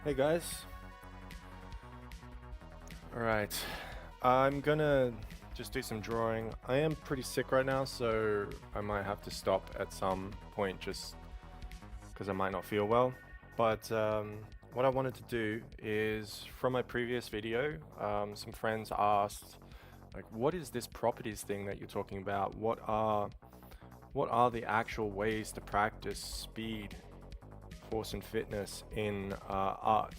Hey guys. Alright. I'm gonna just do some drawing. I am pretty sick right now, so I might have to stop at some point just because I might not feel well. But what I wanted to do is, from my previous video, some friends asked, like, what is this properties thing that you're talking about? What are the actual ways to practice speed, force, and fitness in art?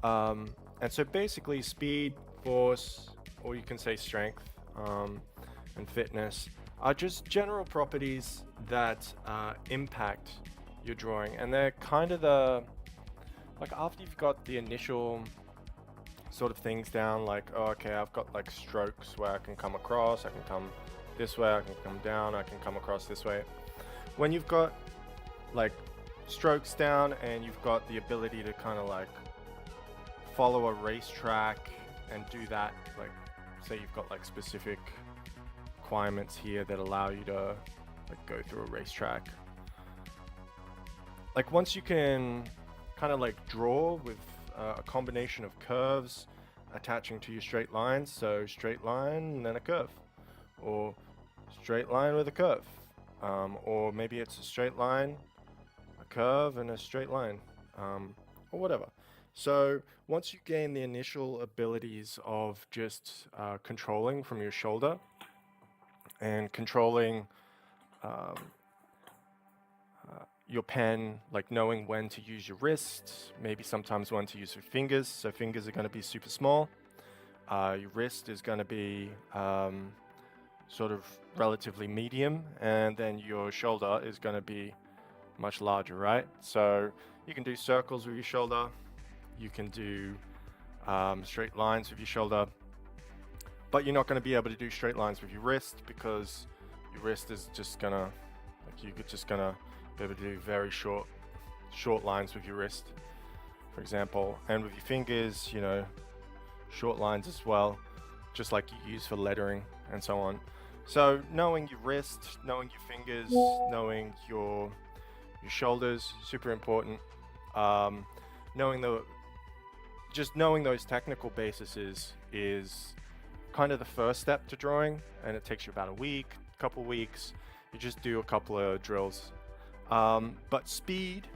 And so basically, speed, force, or you can say strength, and fitness are just general properties that impact your drawing. And they're kind of like after you've got the initial sort of things down, like, oh, okay, I've got like strokes where I can come across, I can come this way, I can come down, I can come across this way. When you've got like strokes down and you've got the ability to kind of like follow a racetrack and do that, like say you've got like specific requirements here that allow you to like go through a racetrack. Like once you can kind of like draw with a combination of curves attaching to your straight lines, so straight line and then a curve, or straight line with a curve, or maybe it's a straight line, a curve, and a straight line, or whatever. So once you gain the initial abilities of just controlling from your shoulder and controlling um, your pen, like knowing when to use your wrist, maybe sometimes when to use your fingers. So fingers are going to be super small. Your wrist is going to be sort of relatively medium, and then your shoulder is going to be much larger, right? So you can do circles with your shoulder. You can do straight lines with your shoulder, but you're not going to be able to do straight lines with your wrist because your wrist is just gonna, like, you're just gonna be able to do very short lines with your wrist, for example, and with your fingers, short lines as well, just like you use for lettering and so on. So knowing your wrist, knowing your fingers, knowing your shoulders, super important. Um, knowing the just knowing those technical bases is kind of the first step to drawing, and it takes you about a week, couple weeks. You just do a couple of drills. But speed,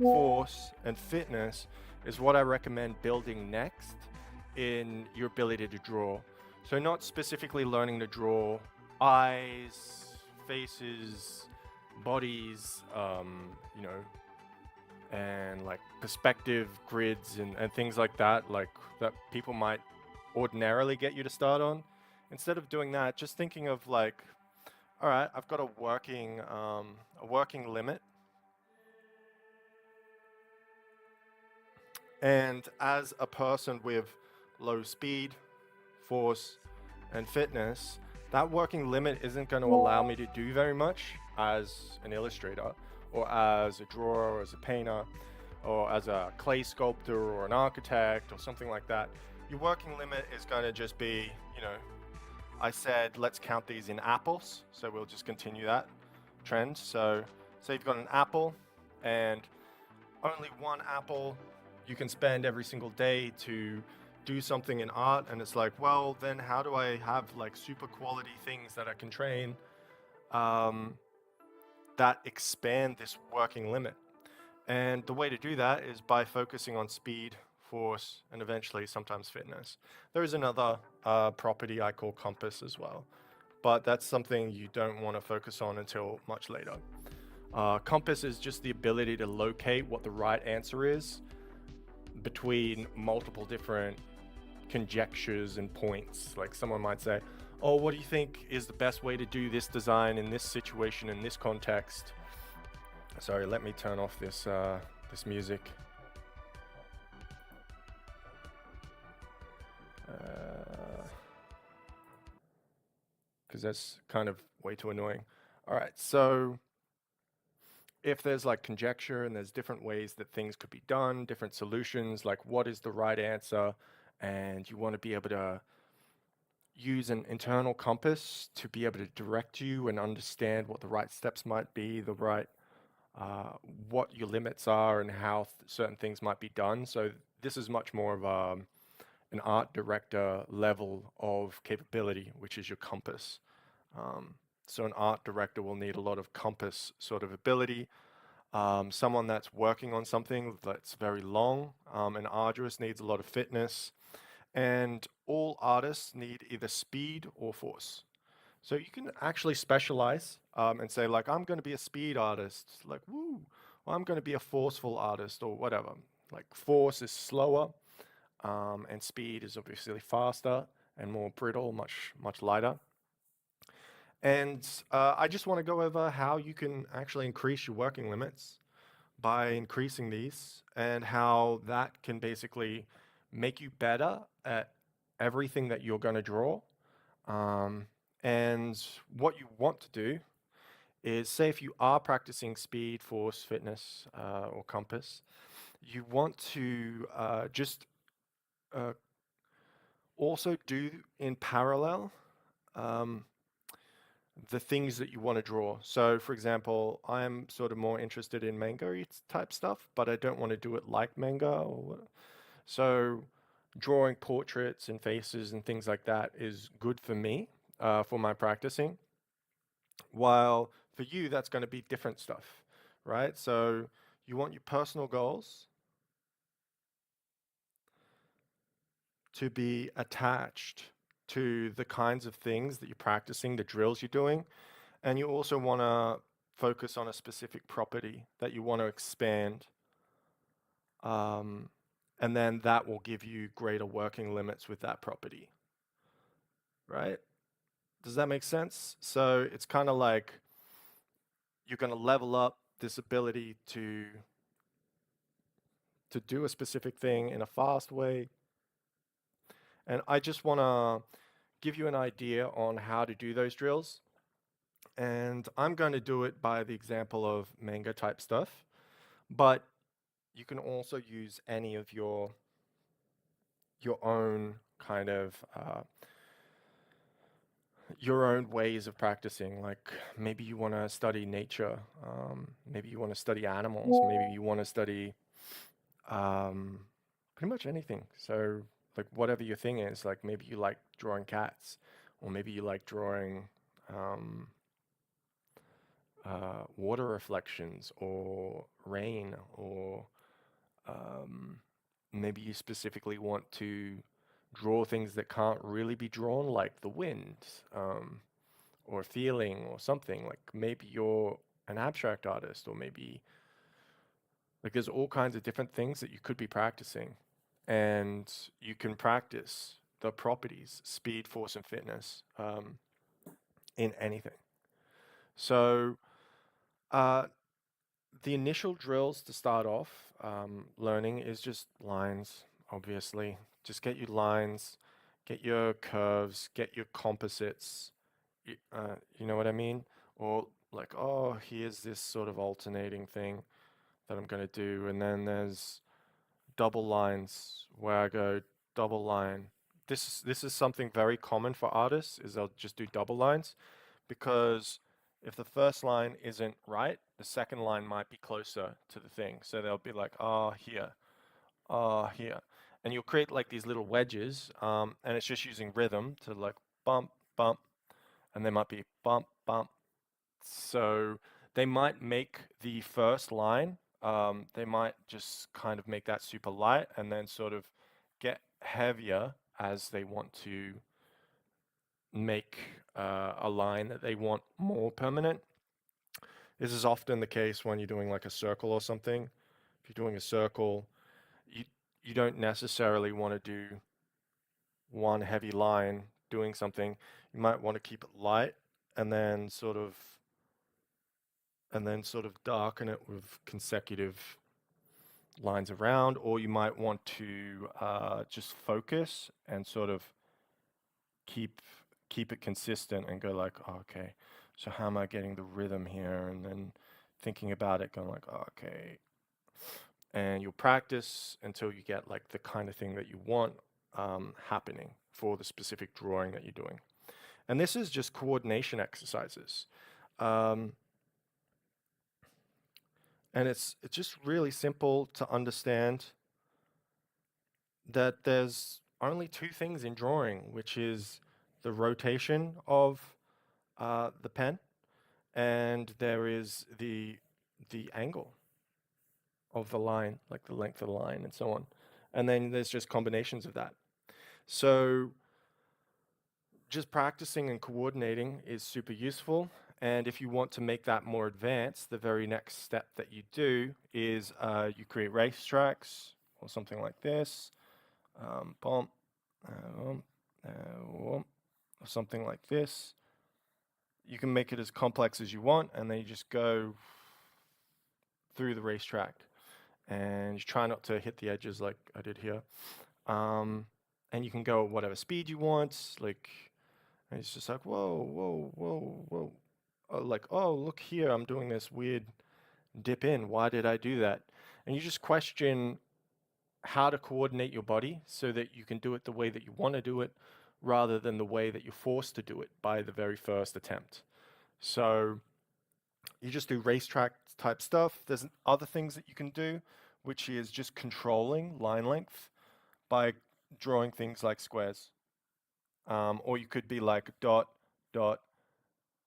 force, and fitness is what I recommend building next in your ability to draw. So not specifically learning to draw eyes, faces, bodies, and like perspective grids and things like that, like that people might ordinarily get you to start on. Instead of doing that, just thinking of like, all right, I've got a working limit, and as a person with low speed, force, and fitness, that working limit isn't going to allow me to do very much as an illustrator, or as a drawer, or as a painter, or as a clay sculptor, or an architect, or something like that. Your working limit is going to just be, I said, let's count these in apples. So we'll just continue that trend. So say you've got an apple, and only one apple you can spend every single day to do something in art. And it's like, well, then how do I have like super quality things that I can train, um, that expand this working limit? And the way to do that is by focusing on speed, force, and eventually sometimes fitness. There is another property I call compass as well, but that's something you don't want to focus on until much later. Compass is just the ability to locate what the right answer is between multiple different conjectures and points. Like someone might say, oh, what do you think is the best way to do this design in this situation, in this context? Sorry, let me turn off this music. Because that's kind of way too annoying. All right, so if there's like conjecture and there's different ways that things could be done, different solutions, like what is the right answer, and you want to be able to use an internal compass to be able to direct you and understand what the right steps might be, the right uh, what your limits are and how certain things might be done. So this is much more of an art director level of capability, which is your compass. Um, so an art director will need a lot of compass sort of ability. Someone that's working on something that's very long and arduous needs a lot of fitness. And all artists need either speed or force. So you can actually specialize and say, like, I'm going to be a speed artist, like, woo, or I'm going to be a forceful artist, or whatever. Like, force is slower, and speed is obviously faster and more brittle, much lighter. And I just want to go over how you can actually increase your working limits by increasing these, and how that can basically make you better at everything that you're going to draw. Um, and what you want to do is, say, if you are practicing speed, force, fitness, or compass, you want to just uh, also do in parallel um, the things that you want to draw. So, for example, I'm sort of more interested in manga type stuff, but I don't want to do it like manga. So, drawing portraits and faces and things like that is good for me for my practicing. While for you, that's going to be different stuff, right? So, you want your personal goals to be attached to the kinds of things that you're practicing, the drills you're doing. And you also want to focus on a specific property that you want to expand. Um, and then that will give you greater working limits with that property, right? Does that make sense? So it's kind of like you're going to level up this ability to do a specific thing in a fast way. And I just want to give you an idea on how to do those drills. And I'm going to do it by the example of manga type stuff, but you can also use any of your own kind of your own ways of practicing. Like maybe you want to study nature, maybe you want to study animals, maybe you want to study um, pretty much anything. So like whatever your thing is, like maybe you like drawing cats, or maybe you like drawing um, water reflections or rain, or um, maybe you specifically want to draw things that can't really be drawn, like the wind, or feeling, or something. Like maybe you're an abstract artist, or maybe like there's all kinds of different things that you could be practicing, and you can practice the properties, speed, force, and fitness in anything. So uh, the initial drills to start off learning is just lines, obviously. Just get your lines, get your curves, get your composites. You know what I mean? Or like, oh, here's this sort of alternating thing that I'm going to do. And then there's double lines where I go double line. This is something very common for artists, is they'll just do double lines, because if the first line isn't right, the second line might be closer to the thing. So they'll be like, ah, here, ah, here. And you'll create like these little wedges, and it's just using rhythm to like bump, bump, and there might be bump, bump. So they might make the first line, they might just kind of make that super light and then sort of get heavier as they want to make a line that they want more permanent. This is often the case when you're doing like a circle or something. If you're doing a circle, you you don't necessarily want to do one heavy line doing something. You might want to keep it light, and then sort of darken it with consecutive lines around, or you might want to just focus and sort of keep keep it consistent and go like, oh, okay, so how am I getting the rhythm here? And then thinking about it, going like, oh, okay, and you'll practice until you get like the kind of thing that you want happening for the specific drawing that you're doing. And this is just coordination exercises. Um, And it's just really simple to understand that there's only two things in drawing, which is the rotation of the pen, and there is the angle of the line, like the length of the line and so on. And then there's just combinations of that. So just practicing and coordinating is super useful. And if you want to make that more advanced, the very next step that you do is you create racetracks or something like this. Bump, bump, bump, or something like this. You can make it as complex as you want, and then you just go through the racetrack. And you try not to hit the edges like I did here. And you can go whatever speed you want, like, and it's just like, whoa, whoa, whoa, whoa. Like, oh, look here, I'm doing this weird dip in. Why did I do that? And you just question how to coordinate your body so that you can do it the way that you want to do it rather than the way that you're forced to do it by the very first attempt. So you just do racetrack type stuff. There's other things that you can do, which is just controlling line length by drawing things like squares. Or you could be like dot, dot,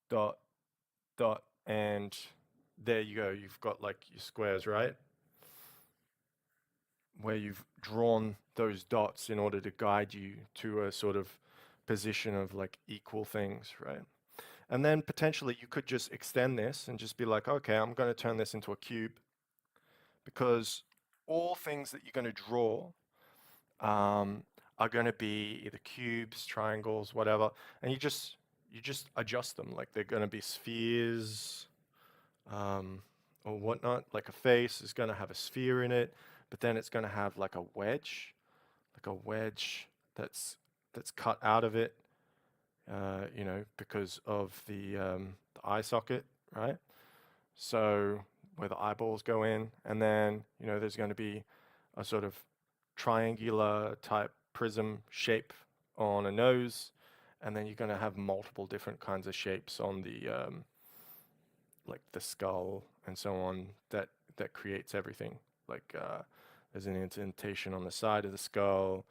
dot, dot, and there you go. You've got like your squares, right? Where you've drawn those dots in order to guide you to a sort of position of like equal things, right? And then potentially you could just extend this and just be like, okay, I'm going to turn this into a cube, because all things that you're going to draw are going to be either cubes, triangles, whatever, and you just adjust them. Like they're going to be spheres, or whatnot. Like a face is going to have a sphere in it, but then it's going to have like a wedge that's cut out of it, because of the eye socket, right? So where the eyeballs go in, and then there's going to be a sort of triangular type prism shape on a nose, and then you're going to have multiple different kinds of shapes on the like the skull and so on, that creates everything. Like there's an indentation on the side of the skull.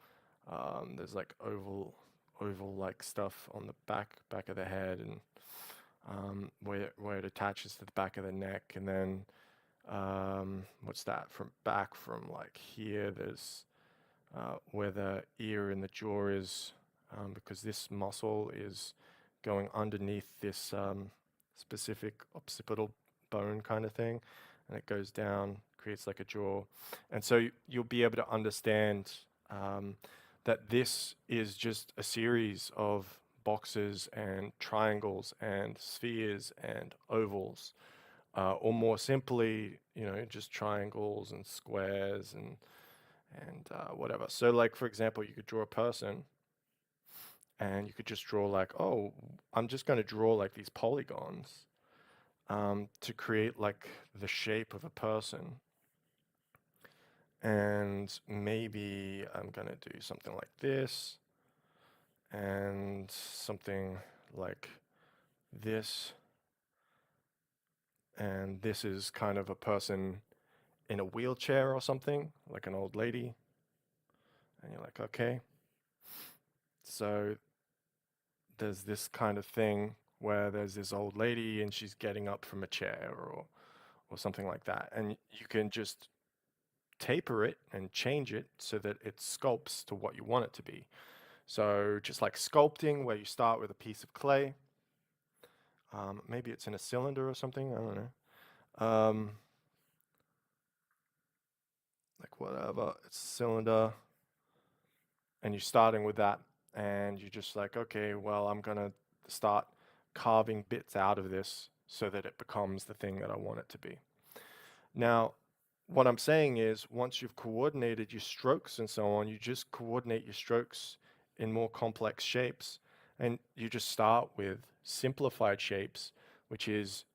There's like oval like stuff on the back of the head, and where it attaches to the back of the neck, and then what's that from back from like here? There's where the ear and the jaw is, because this muscle is going underneath this specific occipital bone kind of thing, and it goes down, creates like a jaw. And so you'll be able to understand that this is just a series of boxes and triangles and spheres and ovals, or more simply, just triangles and squares and whatever. So like, for example, you could draw a person, and you could just draw like, oh, I'm just going to draw like these polygons to create like the shape of a person. And maybe I'm going to do something like this and something like this. And this is kind of a person in a wheelchair or something, like an old lady. And you're like, okay. So there's this kind of thing where there's this old lady and she's getting up from a chair, or something like that. And you can just taper it and change it so that it sculpts to what you want it to be. So just like sculpting, where you start with a piece of clay, maybe it's in a cylinder or something, I don't know. Like whatever, it's a cylinder, and you're starting with that, and you're just like, okay, well, I'm gonna start carving bits out of this so that it becomes the thing that I want it to be. Now, what I'm saying is, once you've coordinated your strokes and so on, you just coordinate your strokes in more complex shapes, and you just start with simplified shapes, which is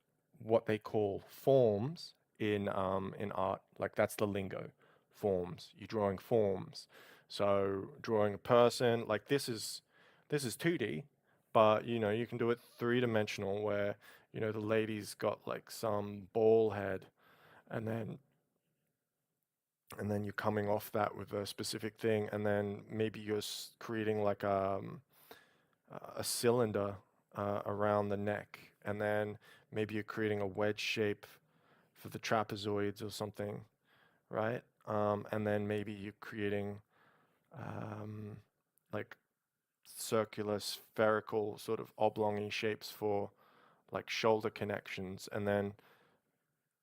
what they call forms in art. Like that's the lingo, forms. You're drawing forms. So drawing a person, like this is 2D, but you can do it three-dimensional, where the lady's got like some ball head, and then you're coming off that with a specific thing, and then maybe you're creating like a cylinder around the neck, and then maybe you're creating a wedge shape for the trapezoids or something, right? And then maybe you're creating um, like circular, spherical, sort of oblong shapes for like shoulder connections, and then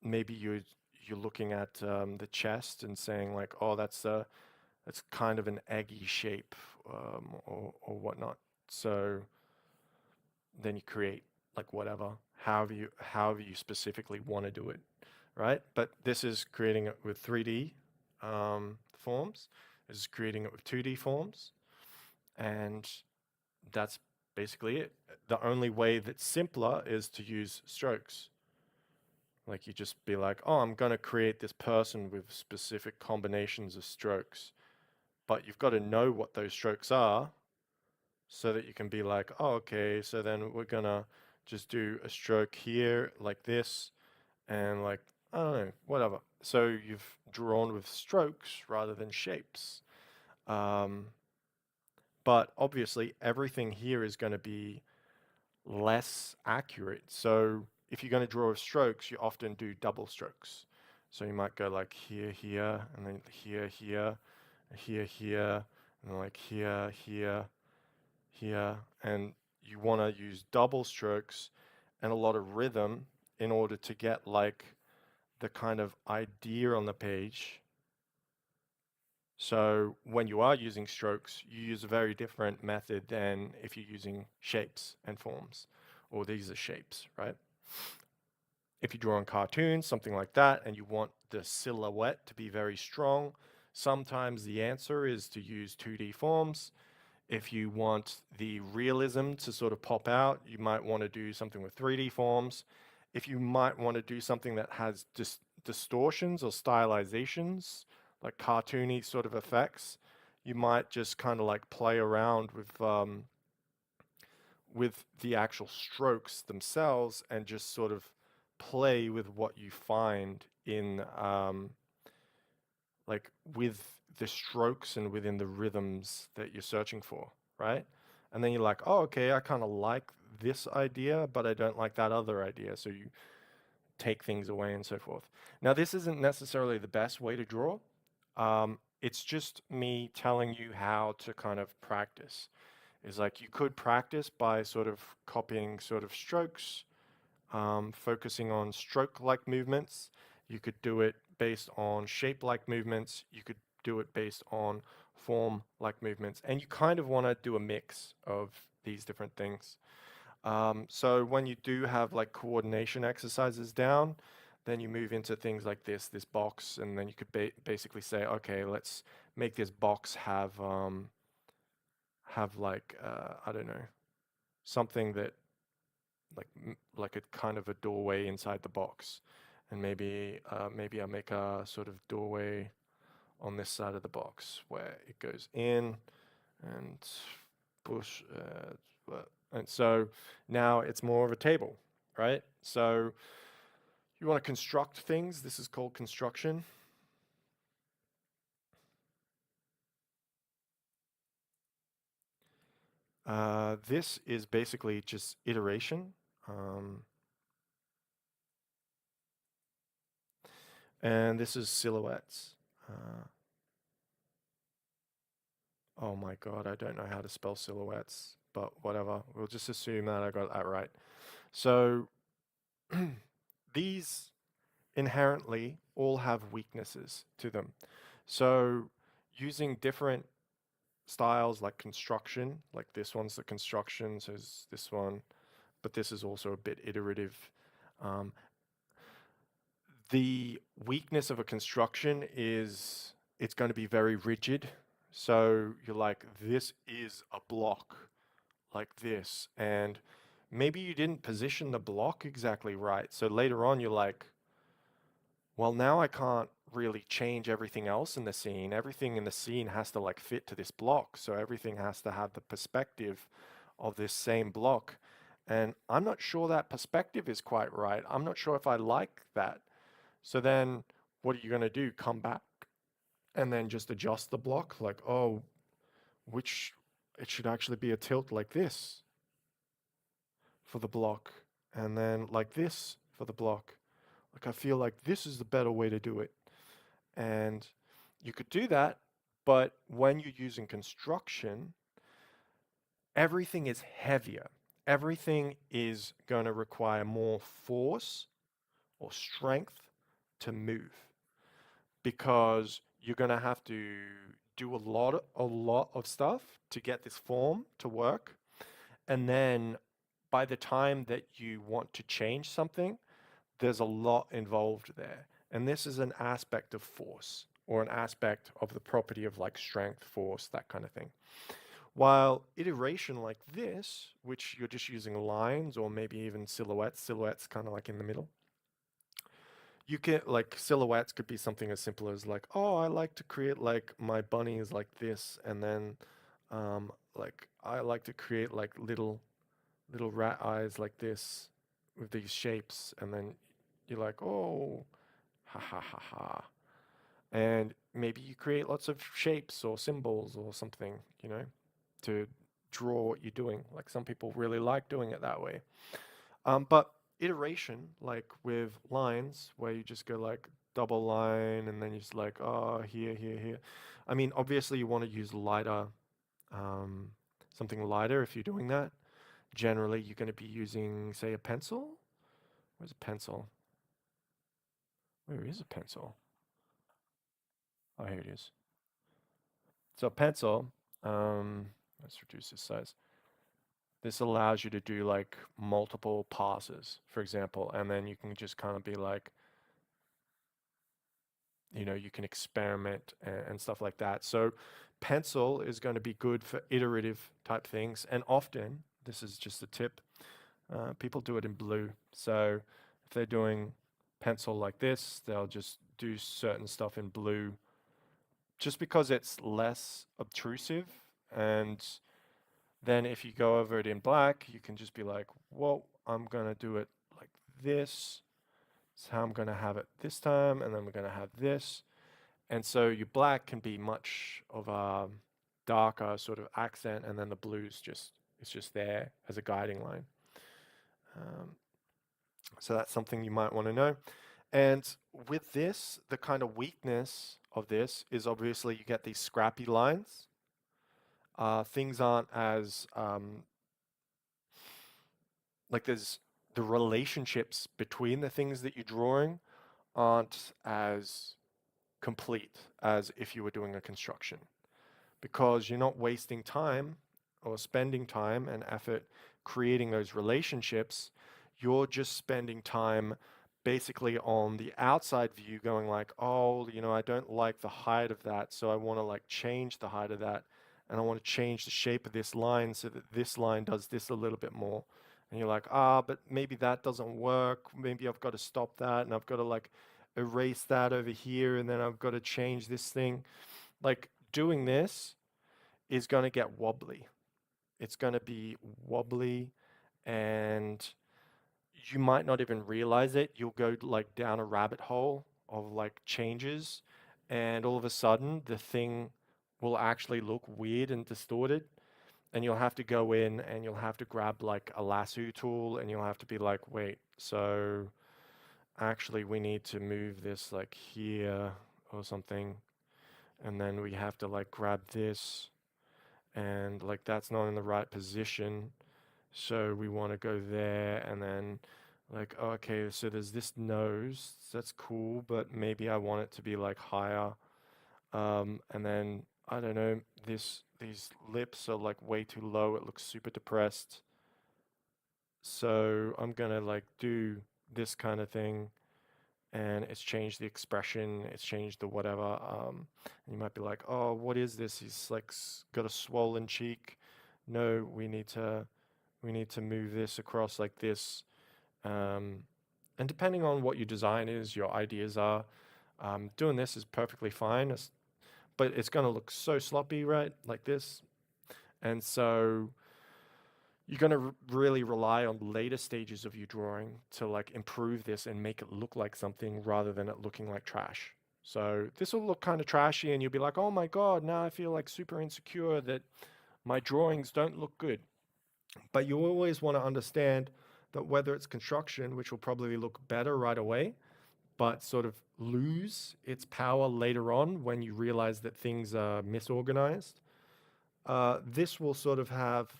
maybe you're looking at the chest and saying like, oh, that's kind of an eggy shape, or whatnot. So then you create like whatever, however you specifically want to do it, right? But this is creating it with 3D forms. This is creating it with 2D forms, and that's basically it. The only way that's simpler is to use strokes. Like you just be like, oh, I'm going to create this person with specific combinations of strokes. But you've got to know what those strokes are so that you can be like, oh, okay, so then we're going to just do a stroke here like this and like, I don't know, whatever. So you've drawn with strokes rather than shapes. Um, but obviously everything here is going to be less accurate. So if you're going to draw with strokes, you often do double strokes. So you might go like here, here, and then here, here, here, here, and like here, here, here. And you want to use double strokes and a lot of rhythm in order to get like the kind of idea on the page. So when you are using strokes, you use a very different method than if you're using shapes and forms, or these are shapes, right? If you draw on cartoons, something like that, and you want the silhouette to be very strong, sometimes the answer is to use 2D forms. If you want the realism to sort of pop out, you might want to do something with 3D forms. If you might want to do something that has distortions or stylizations, like cartoony sort of effects, you might just kind of like play around with the actual strokes themselves and just sort of play with what you find in like with the strokes and within the rhythms that you're searching for, right? And then you're like, oh, okay, I kind of like this idea, but I don't like that other idea. So you take things away and so forth. Now, this isn't necessarily the best way to draw. It's just me telling you how to kind of practice. Is like you could practice by sort of copying sort of strokes, focusing on stroke-like movements. You could do it based on shape-like movements. You could do it based on form-like movements. And you kind of want to do a mix of these different things. So when you do have like coordination exercises down, then you move into things like this box, and then you could basically say, okay, let's make this box have like I don't know, something that like a kind of a doorway inside the box, and maybe I make a sort of doorway on this side of the box where it goes in and push, and so now it's more of a table, right? So you want to construct things. This is called construction. This is basically just iteration. And this is silhouettes. Oh my God, I don't know how to spell silhouettes, but whatever. We'll just assume that I got that right. So these inherently all have weaknesses to them. So using different styles like construction, like this one's the construction, so is this one, but this is also a bit iterative. Um, the weakness of a construction is it's going to be very rigid. So you're like, this is a block like this. And maybe you didn't position the block exactly right. So later on, you're like, well, now I can't really change everything else in the scene. Everything in the scene has to like fit to this block. So everything has to have the perspective of this same block. And I'm not sure that perspective is quite right. I'm not sure if I like that. So then what are you going to do? Come back and then just adjust the block like, oh, which it should actually be a tilt like this for the block, and then like this for the block. Like I feel like this is the better way to do it. And you could do that, but when you're using construction, everything is heavier. Everything is going to require more force or strength to move because you're going to have to do a lot of stuff to get this form to work. And then by the time that you want to change something, there's a lot involved there. And this is an aspect of force or an aspect of the property of like strength, force, that kind of thing. While iteration like this, which you're just using lines or maybe even silhouettes kind of like in the middle, you can like silhouettes could be something as simple as like, oh, I like to create like my bunnies like this, and then like I like to create like little rat eyes like this with these shapes, and then you're like, oh, ha ha ha ha. And maybe you create lots of shapes or symbols or something, to draw what you're doing. Like some people really like doing it that way. But iteration, like with lines, where you just go like double line and then you just like, oh, here, here, here. I mean, obviously you want to use lighter, um, something lighter if you're doing that. Generally, you're going to be using, say, a pencil. Where's a pencil? Where is a pencil? Oh, here it is. So a pencil, let's reduce this size. This allows you to do like multiple passes, for example, and then you can just kind of be like, you can experiment and stuff like that. So pencil is going to be good for iterative type things. And often, this is just a tip, people do it in blue. So if they're doing pencil like this, they'll just do certain stuff in blue just because it's less obtrusive. And then if you go over it in black, you can just be like, well, I'm going to do it like this. It's how I'm going to have it this time. And then we're going to have this. And so your black can be much of a darker sort of accent, and then the blues it's just there as a guiding line. Um, so that's something you might want to know. And with this, the kind of weakness of this is obviously you get these scrappy lines. Things aren't as like there's the relationships between the things that you're drawing aren't as complete as if you were doing a construction, because you're not wasting time or spending time and effort creating those relationships. You're just spending time basically on the outside view going like, oh, I don't like the height of that, so I want to like change the height of that, and I want to change the shape of this line so that this line does this a little bit more. And you're like, but maybe that doesn't work. Maybe I've got to stop that and I've got to like erase that over here, and then I've got to change this thing. Like doing this is going to get wobbly. It's going to be wobbly, and you might not even realize it. You'll go like down a rabbit hole of like changes, and all of a sudden the thing will actually look weird and distorted. And you'll have to go in and you'll have to grab like a lasso tool, and you'll have to be like, wait, so actually we need to move this like here or something. And then we have to like grab this, and like that's not in the right position, so we want to go there. And then like, oh, okay, so there's this nose, that's cool, but maybe I want it to be like higher. And then I don't know, these lips are like way too low, it looks super depressed, so I'm gonna like do this kind of thing, and it's changed the expression, it's changed the whatever. And you might be like, oh, what is this? He's like got a swollen cheek. No, we need to move this across like this. And depending on what your design is, your ideas are, doing this is perfectly fine, but it's going to look so sloppy, right? Like this. And so you're going to really rely on later stages of your drawing to like improve this and make it look like something rather than it looking like trash. So this will look kind of trashy and you'll be like, oh my God, now I feel like super insecure that my drawings don't look good. But you always want to understand that whether it's construction, which will probably look better right away, but sort of lose its power later on when you realize that things are misorganized. This will sort of have,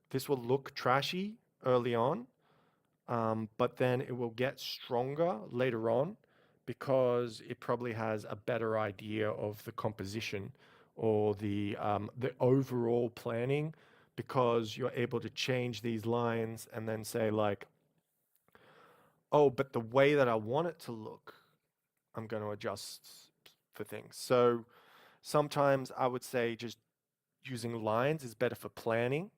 this will look trashy early on, but then it will get stronger later on because it probably has a better idea of the composition or the overall planning because you're able to change these lines and then say like, oh, but the way that I want it to look, I'm going to adjust for things. So sometimes I would say just using lines is better for planning,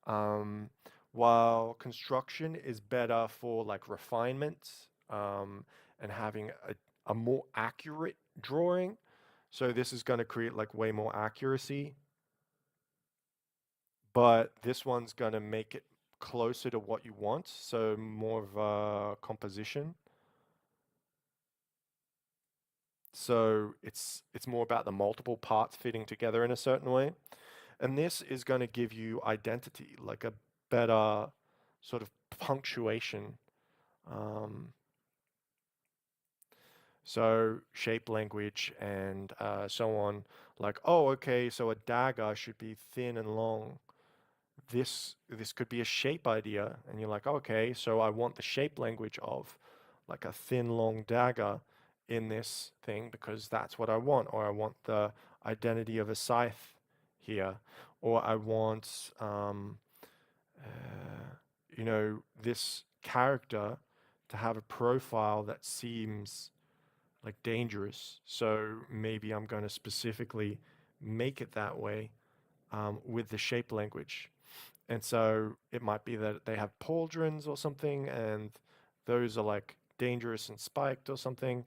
um, while construction is better for like refinement, and having a more accurate drawing. So this is going to create like way more accuracy, but this one's going to make it closer to what you want. So more of a composition. So it's more about the multiple parts fitting together in a certain way. And this is going to give you identity, like a better sort of punctuation. Um, so shape language and so on. Like, oh, okay, so a dagger should be thin and long. This could be a shape idea, and you're like, okay, so I want the shape language of like a thin, long dagger in this thing because that's what I want, or I want the identity of a scythe here, or I want, you know, this character to have a profile that seems like dangerous. So maybe I'm going to specifically make it that way with the shape language. And so it might be that they have pauldrons or something, and those are like dangerous and spiked or something.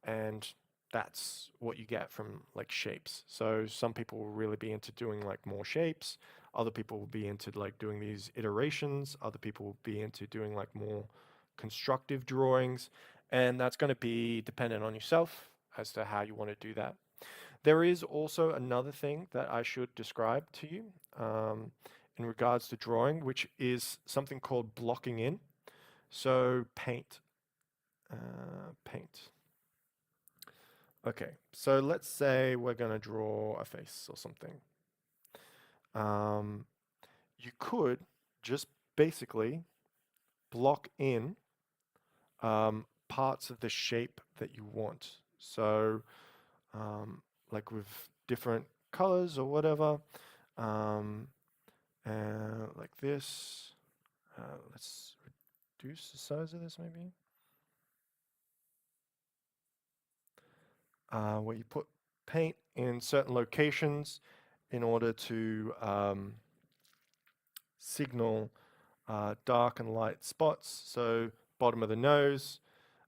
And that's what you get from like shapes. So some people will really be into doing like more shapes. Other people will be into like doing these iterations. Other people will be into doing like more constructive drawings. And that's going to be dependent on yourself as to how you want to do that. There is also another thing that I should describe to you in regards to drawing, which is something called blocking in. So paint, paint. Okay, so let's say we're going to draw a face or something. Um, you could just basically block in parts of the shape that you want. So, like with different colors or whatever, um, like this. Let's reduce the size of this maybe. Where you put paint in certain locations in order to signal dark and light spots. So bottom of the nose,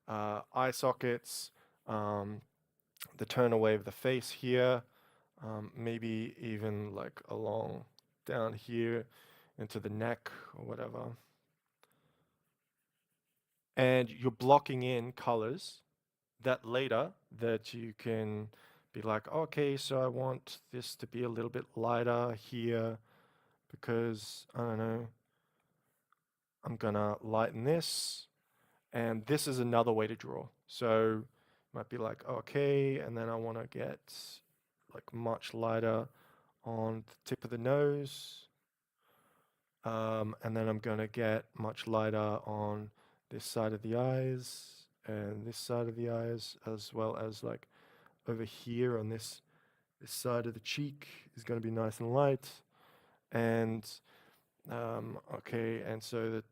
eye sockets, the turn away of the face here, maybe even like along down here into the neck or whatever. And you're blocking in colors that later that you can be like, okay, so I want this to be a little bit lighter here because I don't know, I'm gonna lighten this, and this is another way to draw. So you might be like, okay, and then I want to get like much lighter on the tip of the nose, and then I'm gonna get much lighter on this side of the eyes and this side of the eyes, as well as like over here on this side of the cheek is going to be nice and light. And okay, and so the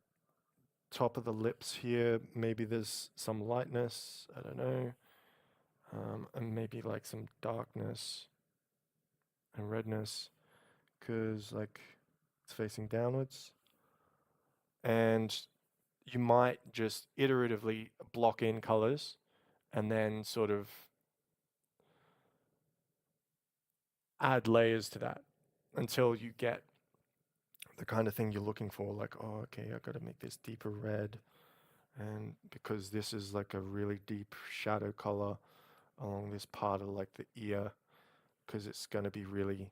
top of the lips here, maybe there's some lightness, I don't know, and maybe like some darkness and redness because like it's facing downwards. And you might just iteratively block in colors and then sort of add layers to that until you get the kind of thing you're looking for, like, oh, okay, I got to make this deeper red, and because this is like a really deep shadow color along this part of like the ear, because it's going to be really,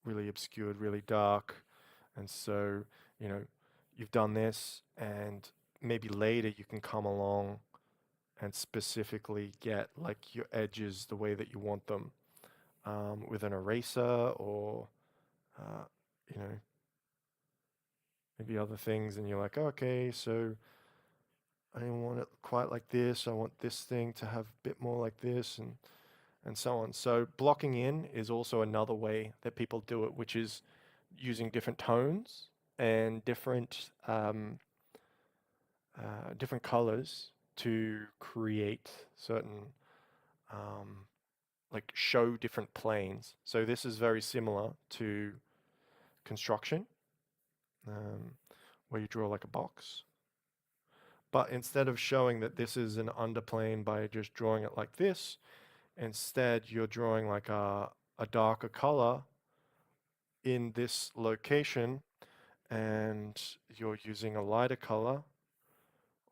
really obscured, really dark. And so, you know, you've done this, and maybe later you can come along and specifically get like your edges the way that you want them, with an eraser or, uh, you know, maybe other things. And you're like, okay, so I don't want it quite like this. I want this thing to have a bit more like this, and so on. So blocking in is also another way that people do it, which is using different tones and different colors to create certain, um, like show different planes. So this is very similar to construction, um, where you draw like a box. But instead of showing that this is an underplane by just drawing it like this, instead you're drawing like a darker color in this location, and you're using a lighter color,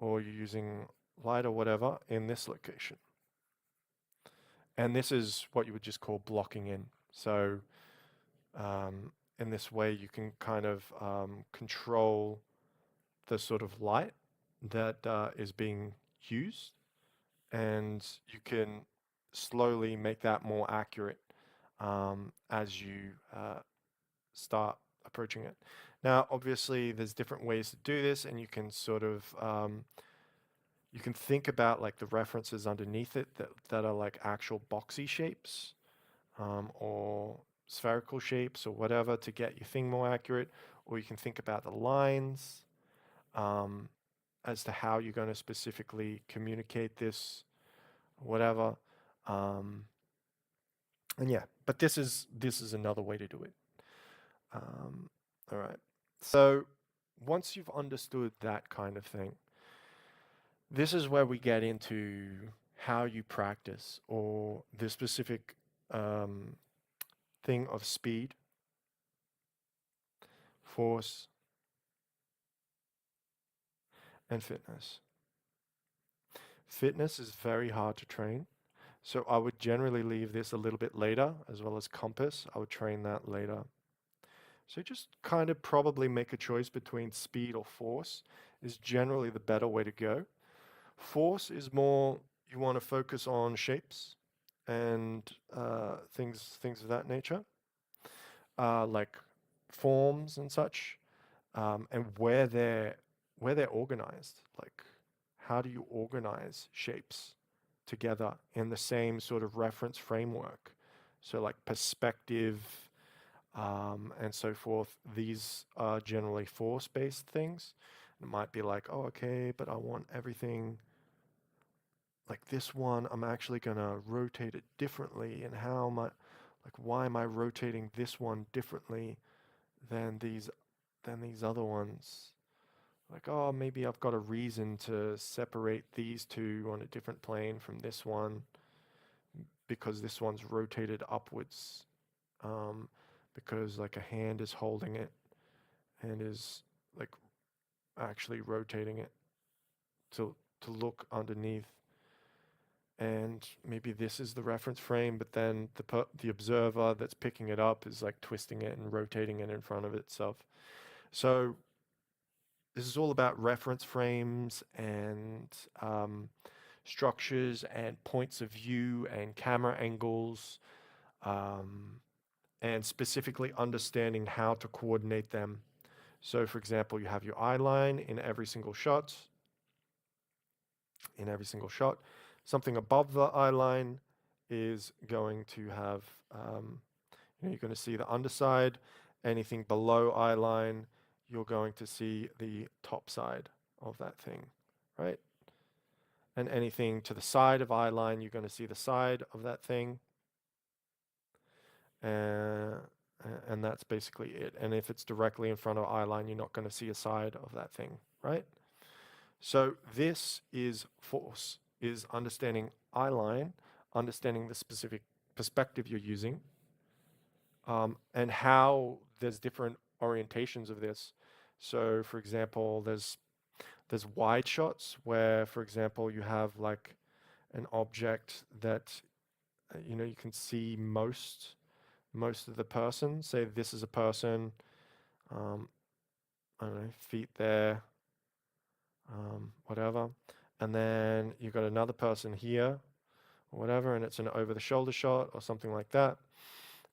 or you're using light or whatever in this location. And this is what you would just call blocking in. So in this way, you can kind of control the sort of light that is being used, and you can slowly make that more accurate as you start approaching it. Now, obviously, there's different ways to do this, and you can sort of you can think about like the references underneath it that are like actual boxy shapes, or spherical shapes or whatever to get your thing more accurate. Or you can think about the lines, um, as to how you're going to specifically communicate this, whatever. Um, and yeah, but this is another way to do it. All right. So once you've understood that kind of thing, this is where we get into how you practice, or the specific thing of speed, force, and fitness. Fitness is very hard to train, so I would generally leave this a little bit later, as well as compass. I would train that later. So just kind of probably make a choice between speed or force is generally the better way to go. Force is more, you want to focus on shapes and things of that nature, like forms and such, and where they're organized. Like, how do you organize shapes together in the same sort of reference framework? So like perspective, and so forth. These are generally force-based things. It might be like, oh, okay, but I want everything like this one. I'm actually gonna rotate it differently, and how am I, like, why am I rotating this one differently than these other ones? Like, oh, maybe I've got a reason to separate these two on a different plane from this one, because this one's rotated upwards, um, because like a hand is holding it and is like actually rotating it to look underneath. And maybe this is the reference frame, but then the observer that's picking it up is like twisting it and rotating it in front of itself. So this is all about reference frames and structures and points of view and camera angles, um, and specifically understanding how to coordinate them. So for example, you have your eye line in every single shot. Something above the eye line is going to have, you're going to see the underside. Anything below eye line, you're going to see the top side of that thing, right? And anything to the side of eye line, you're going to see the side of that thing. Uh, and that's basically it. And if it's directly in front of eye line, you're not going to see a side of that thing, right? So this is force, is understanding eye line, understanding the specific perspective you're using, and how there's different orientations of this. So for example, there's wide shots where, for example, you have like an object that you can see most of the person. Say this is a person, um, I don't know, feet there, whatever. And then you've got another person here or whatever, and it's an over the shoulder shot or something like that.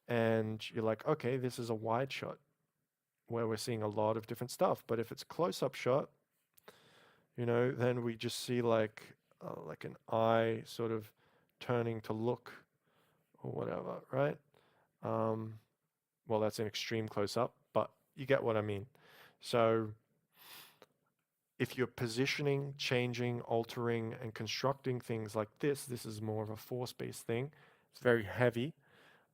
And you're like, okay, this is a wide shot where we're seeing a lot of different stuff. But if it's a close-up shot, then we just see like an eye sort of turning to look or whatever, right? Well, that's an extreme close-up, but you get what I mean. So if you're positioning, changing, altering, and constructing things like this is more of a force-based thing. It's very heavy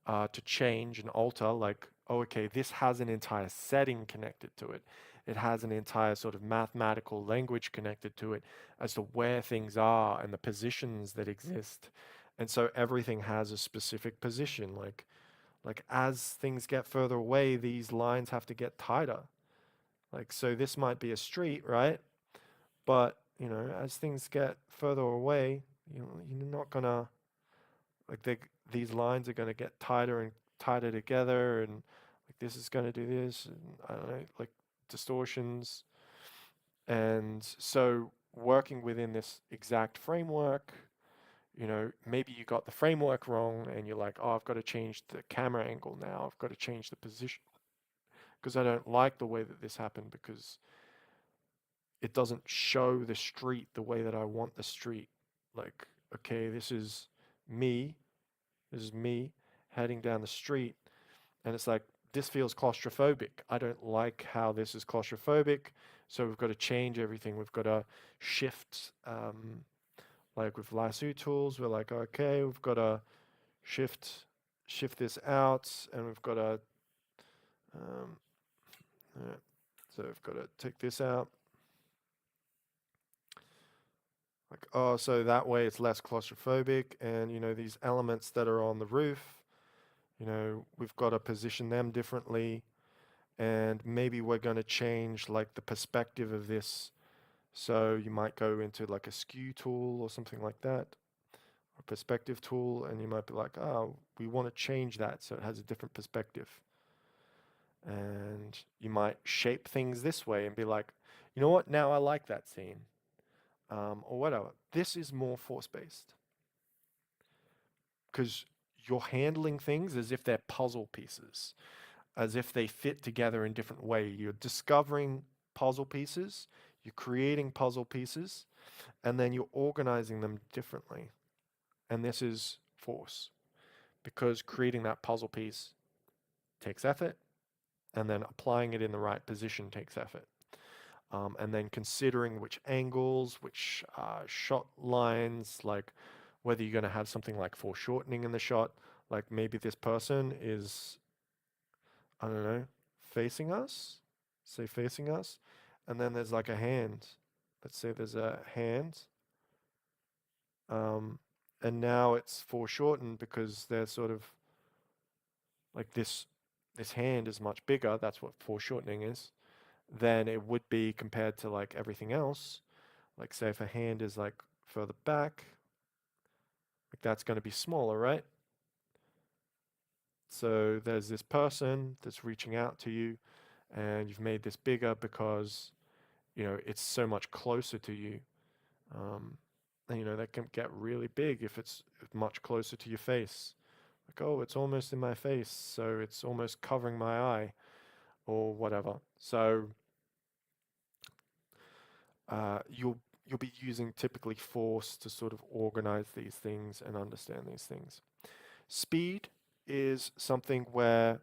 to change and alter, like, oh, okay, this has an entire setting connected to it. It has an entire sort of mathematical language connected to it as to where things are and the positions that exist. And so everything has a specific position. Like as things get further away, these lines have to get tighter. Like, so this might be a street, right? But, as things get further away, you're not gonna, these lines are gonna get tighter and tighter together, and like this is gonna do this, and I don't know, like distortions. And so working within this exact framework, maybe you got the framework wrong and you're like, oh, I've got to change the camera angle now. I've got to change the position because I don't like the way that this happened because it doesn't show the street the way that I want the street. Like, okay, this is me. This is me heading down the street. And it's like, this feels claustrophobic. I don't like how this is claustrophobic. So we've got to change everything. We've got to shift, like with lasso tools, we're like, okay, we've got to shift this out, and we've got to, so we've got to take this out. Like, oh, so that way it's less claustrophobic, and these elements that are on the roof, we've got to position them differently, and maybe we're going to change like the perspective of this. So you might go into like a skew tool or something like that, or perspective tool, and you might be like, oh, we want to change that so it has a different perspective. And you might shape things this way and be like, you know what, now I like that scene. Or whatever. This is more force-based because you're handling things as if they're puzzle pieces, as if they fit together in different ways. You're discovering puzzle pieces, you're creating puzzle pieces, and then you're organizing them differently. And this is force because creating that puzzle piece takes effort, and then applying it in the right position takes effort. And then considering which angles, which shot lines, like whether you're going to have something like foreshortening in the shot, like maybe this person is, I don't know, facing us, say facing us, and then there's like a hand. Let's say there's a hand, and now it's foreshortened because they're sort of like this hand is much bigger. That's what foreshortening is. Than it would be compared to like everything else. Like say if a hand is like further back, like that's going to be smaller, right? So there's this person that's reaching out to you and you've made this bigger because, it's so much closer to you. And that can get really big if it's much closer to your face. Like, oh, it's almost in my face, so it's almost covering my eye or whatever. So you'll be using typically force to sort of organize these things and understand these things. Speed is something where,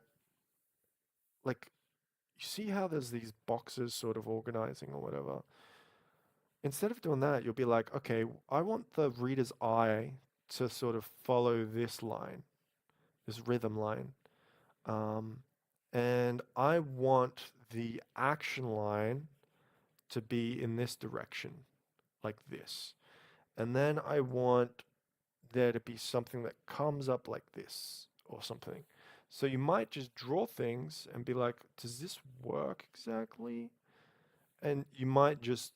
like, you see how there's these boxes sort of organizing or whatever. Instead of doing that, you'll be like, okay, I want the reader's eye to sort of follow this line, this rhythm line. And I want the action line to be in this direction, like this. And then I want there to be something that comes up like this or something. So you might just draw things and be like, does this work exactly? And you might just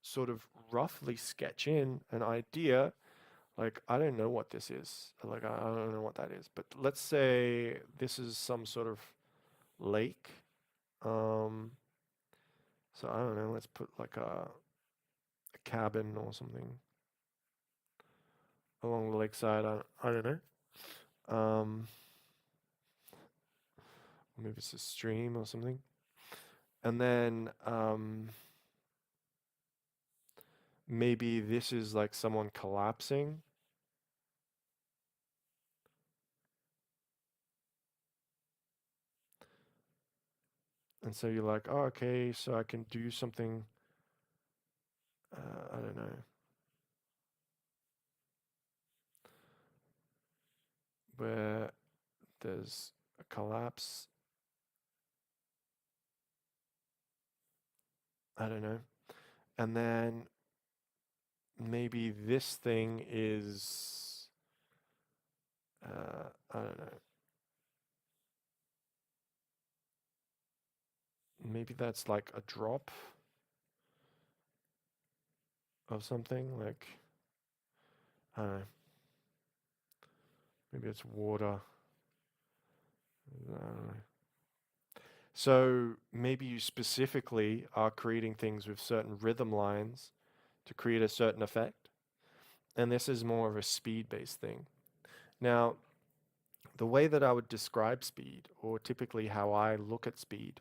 sort of roughly sketch in an idea. Like, I don't know what this is. Like, I don't know what that is. But let's say this is some sort of lake. Um, so I don't know. Let's put like a cabin or something along the lakeside. I don't know. Um, maybe it's a stream or something. And then maybe this is like someone collapsing. And so you're like, oh, okay, so I can do something. I don't know. Where there's a collapse. I don't know. And then maybe this thing is, I don't know. Maybe that's like a drop of something. Like, I don't know. Maybe it's water. I don't know. So maybe you specifically are creating things with certain rhythm lines to create a certain effect. And this is more of a speed-based thing. Now, the way that I would describe speed, or typically how I look at speed,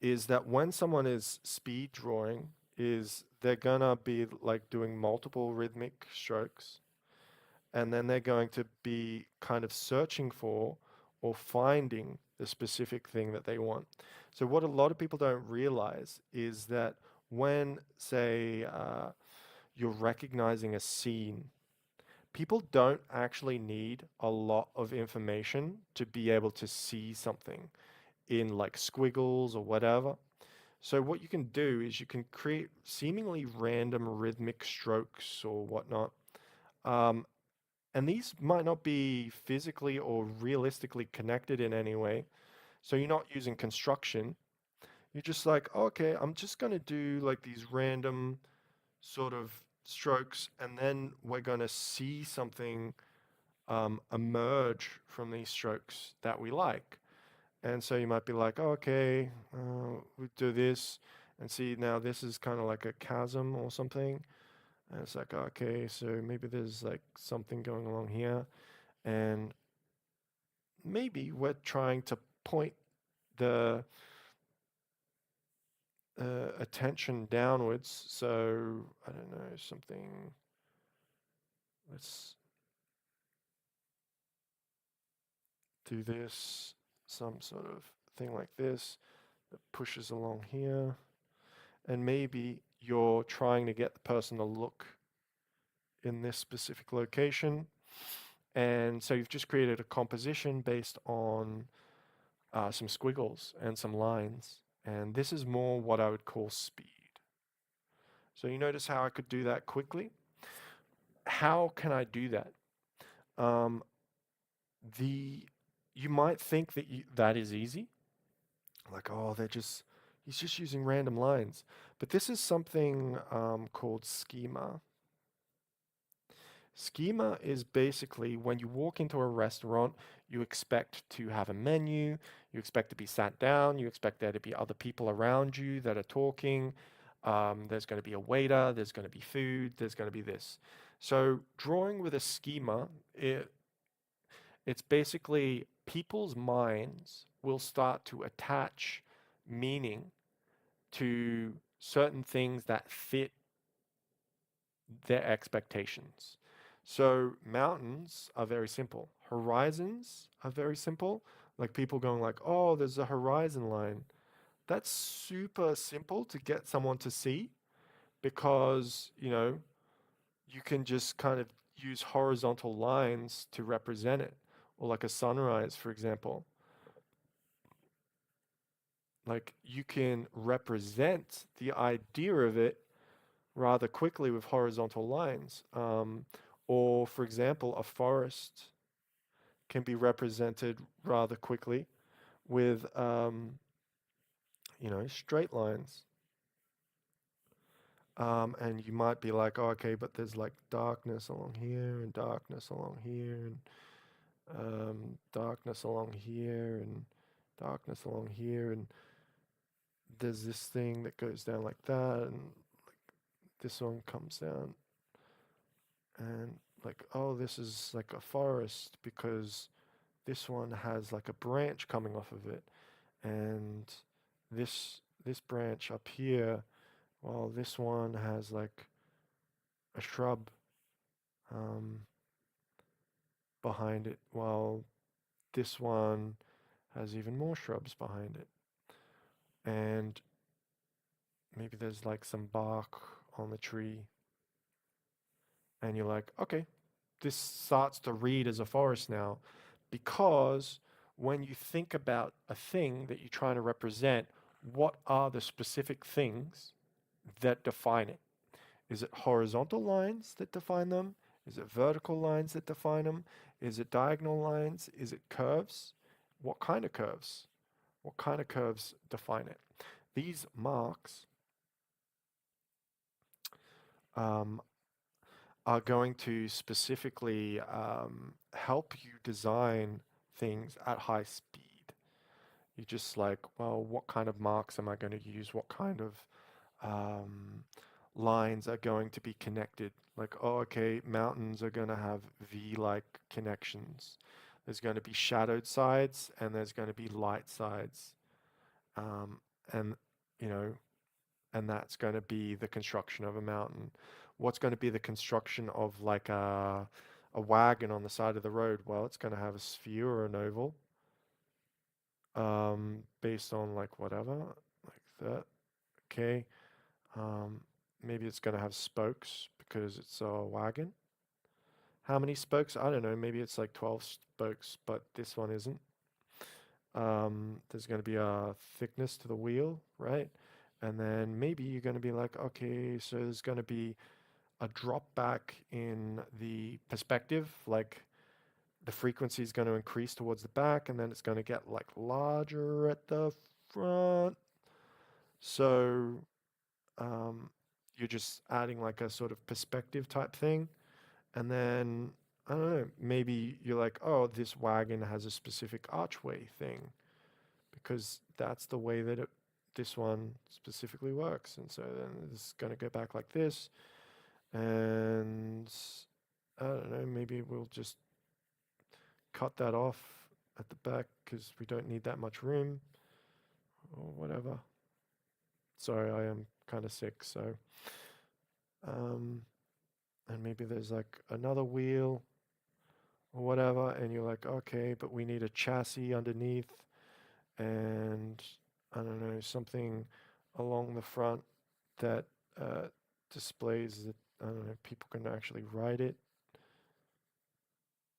is that when someone is speed drawing, is they're gonna be like doing multiple rhythmic strokes, and then they're going to be kind of searching for or finding the specific thing that they want. So what a lot of people don't realize is that when, say, you're recognizing a scene, people don't actually need a lot of information to be able to see something in like squiggles or whatever. So what you can do is you can create seemingly random rhythmic strokes or whatnot. Um, and these might not be physically or realistically connected in any way. So you're not using construction. You're just like, okay, I'm just going to do like these random sort of strokes, and then we're going to see something emerge from these strokes that we like. And so you might be like, oh, okay, we do this, and see now this is kind of like a chasm or something. And it's like, okay, so maybe there's like something going along here, and maybe we're trying to point the attention downwards. So I don't know, something. Let's do this, some sort of thing like this that pushes along here. And maybe you're trying to get the person to look in this specific location. And so you've just created a composition based on some squiggles and some lines. And this is more what I would call speed. So you notice how I could do that quickly? How can I do that? Um, the you might think that that is easy, like, oh, he's just using random lines. But this is something called schema. Schema is basically when you walk into a restaurant, you expect to have a menu, you expect to be sat down, you expect there to be other people around you that are talking. There's going to be a waiter, there's going to be food, there's going to be this. So drawing with a schema, it's basically people's minds will start to attach meaning to certain things that fit their expectations. So mountains are very simple. Horizons are very simple. Like people going like, "Oh, there's a horizon line." That's super simple to get someone to see because, you can just kind of use horizontal lines to represent it. Or like a sunrise, for example. Like you can represent the idea of it rather quickly with horizontal lines. Or, for example, a forest. can be represented rather quickly with, straight lines. And you might be like, oh, okay, but there's like darkness along here and darkness along here and darkness along here and darkness along here, and there's this thing that goes down like that, and like this one comes down, and like, oh, this is like a forest because this one has like a branch coming off of it, and this branch up here, well, this one has like a shrub um, behind it, while this one has even more shrubs behind it. And maybe there's like some bark on the tree. And you're like, okay, this starts to read as a forest now. Because when you think about a thing that you're trying to represent, what are the specific things that define it? Is it horizontal lines that define them? Is it vertical lines that define them? Is it diagonal lines? Is it curves? What kind of curves? What kind of curves define it? These marks um, are going to specifically help you design things at high speed. You're just like, well, what kind of marks am I going to use? What kind of um, lines are going to be connected? Like, oh, okay, mountains are going to have V-like connections. There's going to be shadowed sides and there's going to be light sides. And, you know, and that's going to be the construction of a mountain. What's going to be the construction of like a wagon on the side of the road? Well, it's going to have a sphere or an oval, based on like whatever, like that. Okay. Um, Maybe it's going to have spokes because it's a wagon. How many spokes? I don't know. Maybe it's like 12 spokes, but this one isn't. There's going to be a thickness to the wheel, right? And then maybe you're going to be like, okay, so there's going to be a drop back in the perspective, like the frequency is going to increase towards the back, and then it's going to get like larger at the front. So you're just adding like a sort of perspective type thing. And then, I don't know, maybe you're like, oh, this wagon has a specific archway thing because that's the way that this one specifically works. And so then it's going to go back like this. And I don't know, maybe we'll just cut that off at the back because we don't need that much room or whatever. Sorry, I am kind of sick, so and maybe there's like another wheel or whatever, and you're like, okay, but we need a chassis underneath, and I don't know, something along the front that displays that, I don't know, people can actually ride it.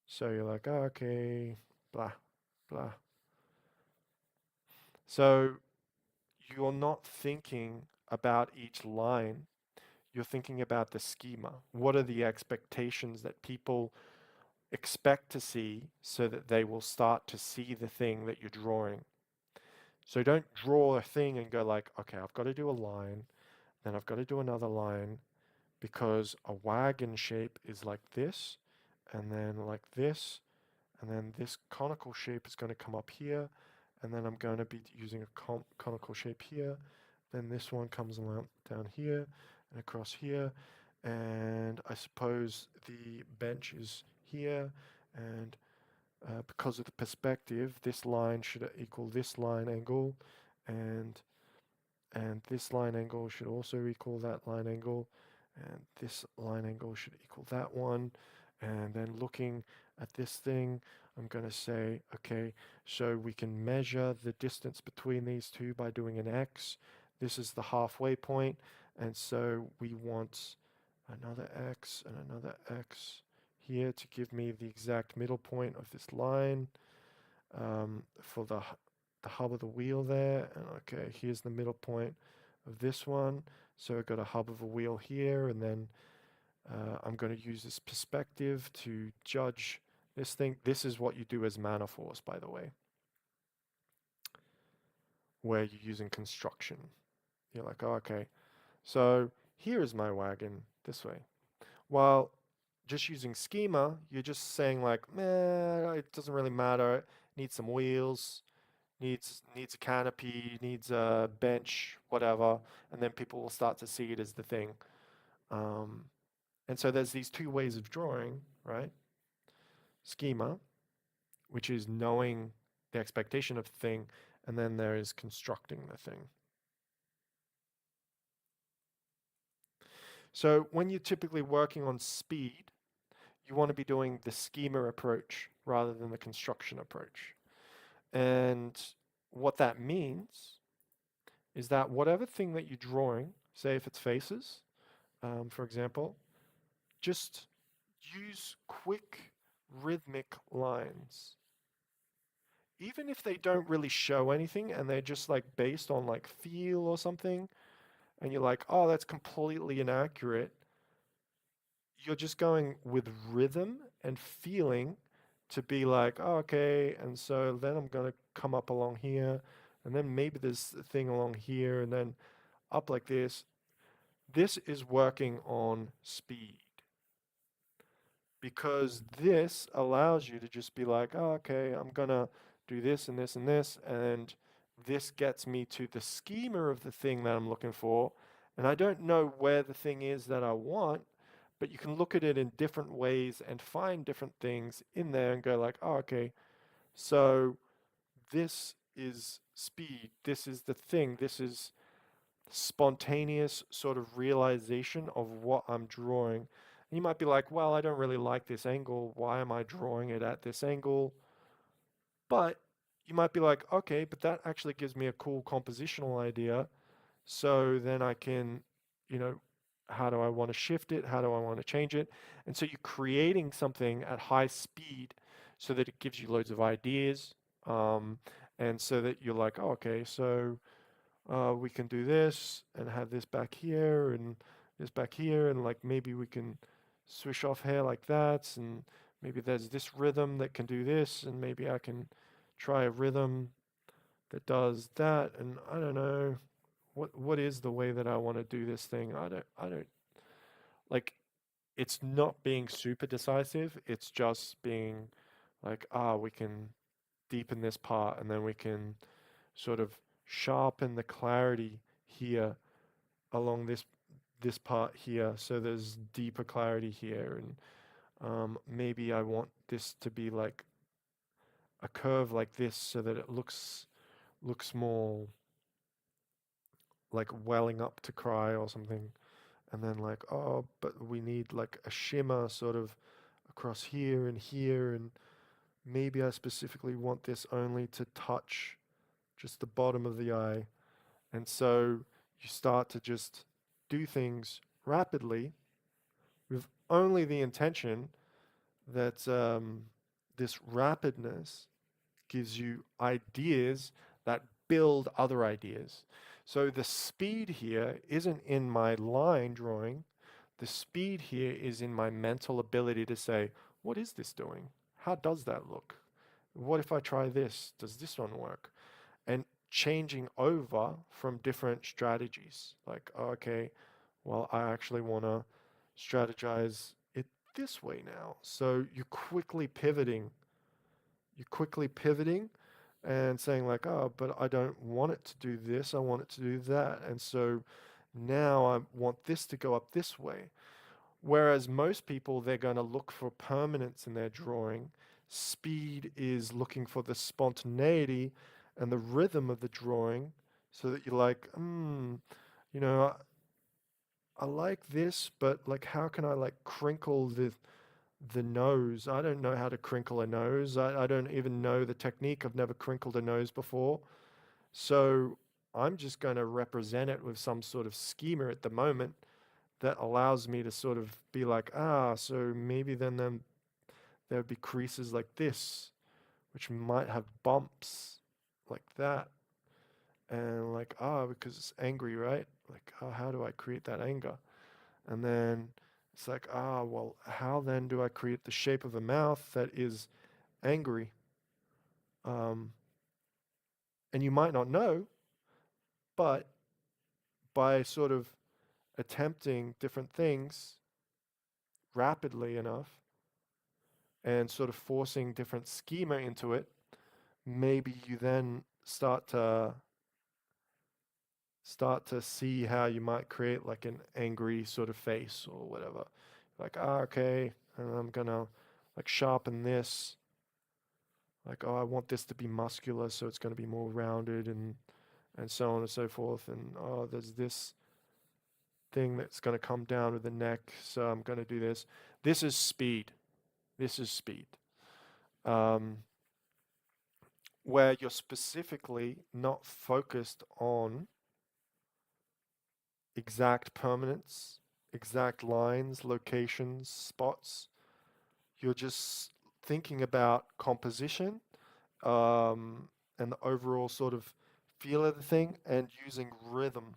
So you're like, oh, okay, blah, blah. So you're not thinking about each line, you're thinking about the schema. What are the expectations that people expect to see so that they will start to see the thing that you're drawing? So don't draw a thing and go like, okay, I've got to do a line, then I've got to do another line, because a wagon shape is like this, and then like this, and then this conical shape is going to come up here, and then I'm going to be using a conical shape here. Then this one comes along down here and across here, and I suppose the bench is here, and because of the perspective, this line should equal this line angle, and this line angle should also equal that line angle, and this line angle should equal that one. And then looking at this thing, I'm going to say, okay, so we can measure the distance between these two by doing an X. This is the halfway point, and so we want another X and another X here to give me the exact middle point of this line, for the hub of the wheel there. And okay, here's the middle point of this one. So I've got a hub of a wheel here, and then I'm going to use this perspective to judge This is what you do as mana force, by the way, where you're using construction. You're like, oh, okay, so here is my wagon this way. While just using schema, you're just saying like, meh, it doesn't really matter. Needs some wheels, needs a canopy, needs a bench, whatever, and then people will start to see it as the thing. Um, and so there's these two ways of drawing, right? Schema, which is knowing the expectation of the thing, and then there is constructing the thing. So when you're typically working on speed, you want to be doing the schema approach rather than the construction approach. And what that means is that whatever thing that you're drawing, say if it's faces, for example, just use quick rhythmic lines. Even if they don't really show anything and they're just like based on like feel or something, and you're like, oh, that's completely inaccurate, you're just going with rhythm and feeling to be like, oh, okay, and so then I'm going to come up along here, and then maybe there's a thing along here, and then up like this. This is working on speed because this allows you to just be like, oh, okay, I'm going to do this and this and this, and this gets me to the schema of the thing that I'm looking for, and I don't know where the thing is that I want, but you can look at it in different ways and find different things in there and go like, oh, okay, so this is speed, this is the thing, this is spontaneous sort of realization of what I'm drawing. And you might be like, well, I don't really like this angle. Why am I drawing it at this angle? But you might be like, okay, but that actually gives me a cool compositional idea. So then I can, you know, how do I want to shift it? How do I want to change it? And so you're creating something at high speed so that it gives you loads of ideas. And so that you're like, oh, okay, so we can do this and have this back here and this back here. And like maybe we can swish off hair like that. And maybe there's this rhythm that can do this. And maybe I can try a rhythm that does that. And I don't know what is the way that I want to do this thing? I don't like it's not being super decisive. It's just being like, we can deepen this part and then we can sort of sharpen the clarity here along this part here. So there's deeper clarity here. And maybe I want this to be like a curve like this so that it looks more like welling up to cry or something. And then like, oh, but we need like a shimmer sort of across here and here, and maybe I specifically want this only to touch just the bottom of the eye. And so you start to just do things rapidly with only the intention that this rapidness gives you ideas that build other ideas. So the speed here isn't in my line drawing. The speed here is in my mental ability to say, what is this doing? How does that look? What if I try this? Does this one work? And changing over from different strategies. Like, okay, well, I actually want to strategize it this way now. So you're quickly pivoting and saying like, oh, but I don't want it to do this. I want it to do that. And so now I want this to go up this way. Whereas most people, they're going to look for permanence in their drawing. Speed is looking for the spontaneity and the rhythm of the drawing so that you're like, you know, I like this, but like, how can I like crinkle the nose? I don't know how to crinkle a nose. I don't even know the technique. I've never crinkled a nose before. So I'm just going to represent it with some sort of schema at the moment that allows me to sort of be like, so maybe then there would be creases like this, which might have bumps like that. And like, because it's angry, right? Like, how do I create that anger? And then It's like, well, how then do I create the shape of a mouth that is angry? Um, and you might not know, but by sort of attempting different things rapidly enough and sort of forcing different schema into it, maybe you then start to see how you might create like an angry sort of face or whatever. Like, okay, and I'm gonna like sharpen this. Like, I want this to be muscular, so it's gonna be more rounded and so on and so forth. And there's this thing that's gonna come down with the neck, so I'm gonna do this. This is speed. This is speed. Um, where you're specifically not focused on exact permanence, exact lines, locations, spots. You're just thinking about composition, and the overall sort of feel of the thing and using rhythm.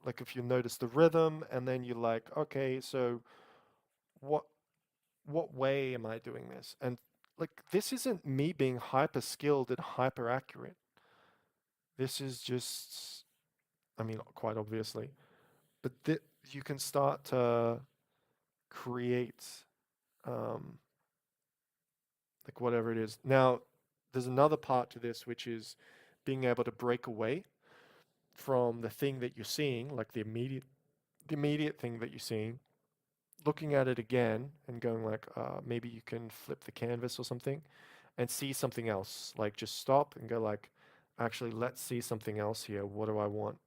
Like if you notice the rhythm and then you're like, okay, so what what way am I doing this? And like this isn't me being hyper skilled and hyper accurate. This is just, I mean, quite obviously, but you can start to create um, like whatever it is. Now, there's another part to this, which is being able to break away from the thing that you're seeing, like the immediate thing that you're seeing, looking at it again and going like, maybe you can flip the canvas or something and see something else. Like just stop and go like, actually, let's see something else here. What do I want?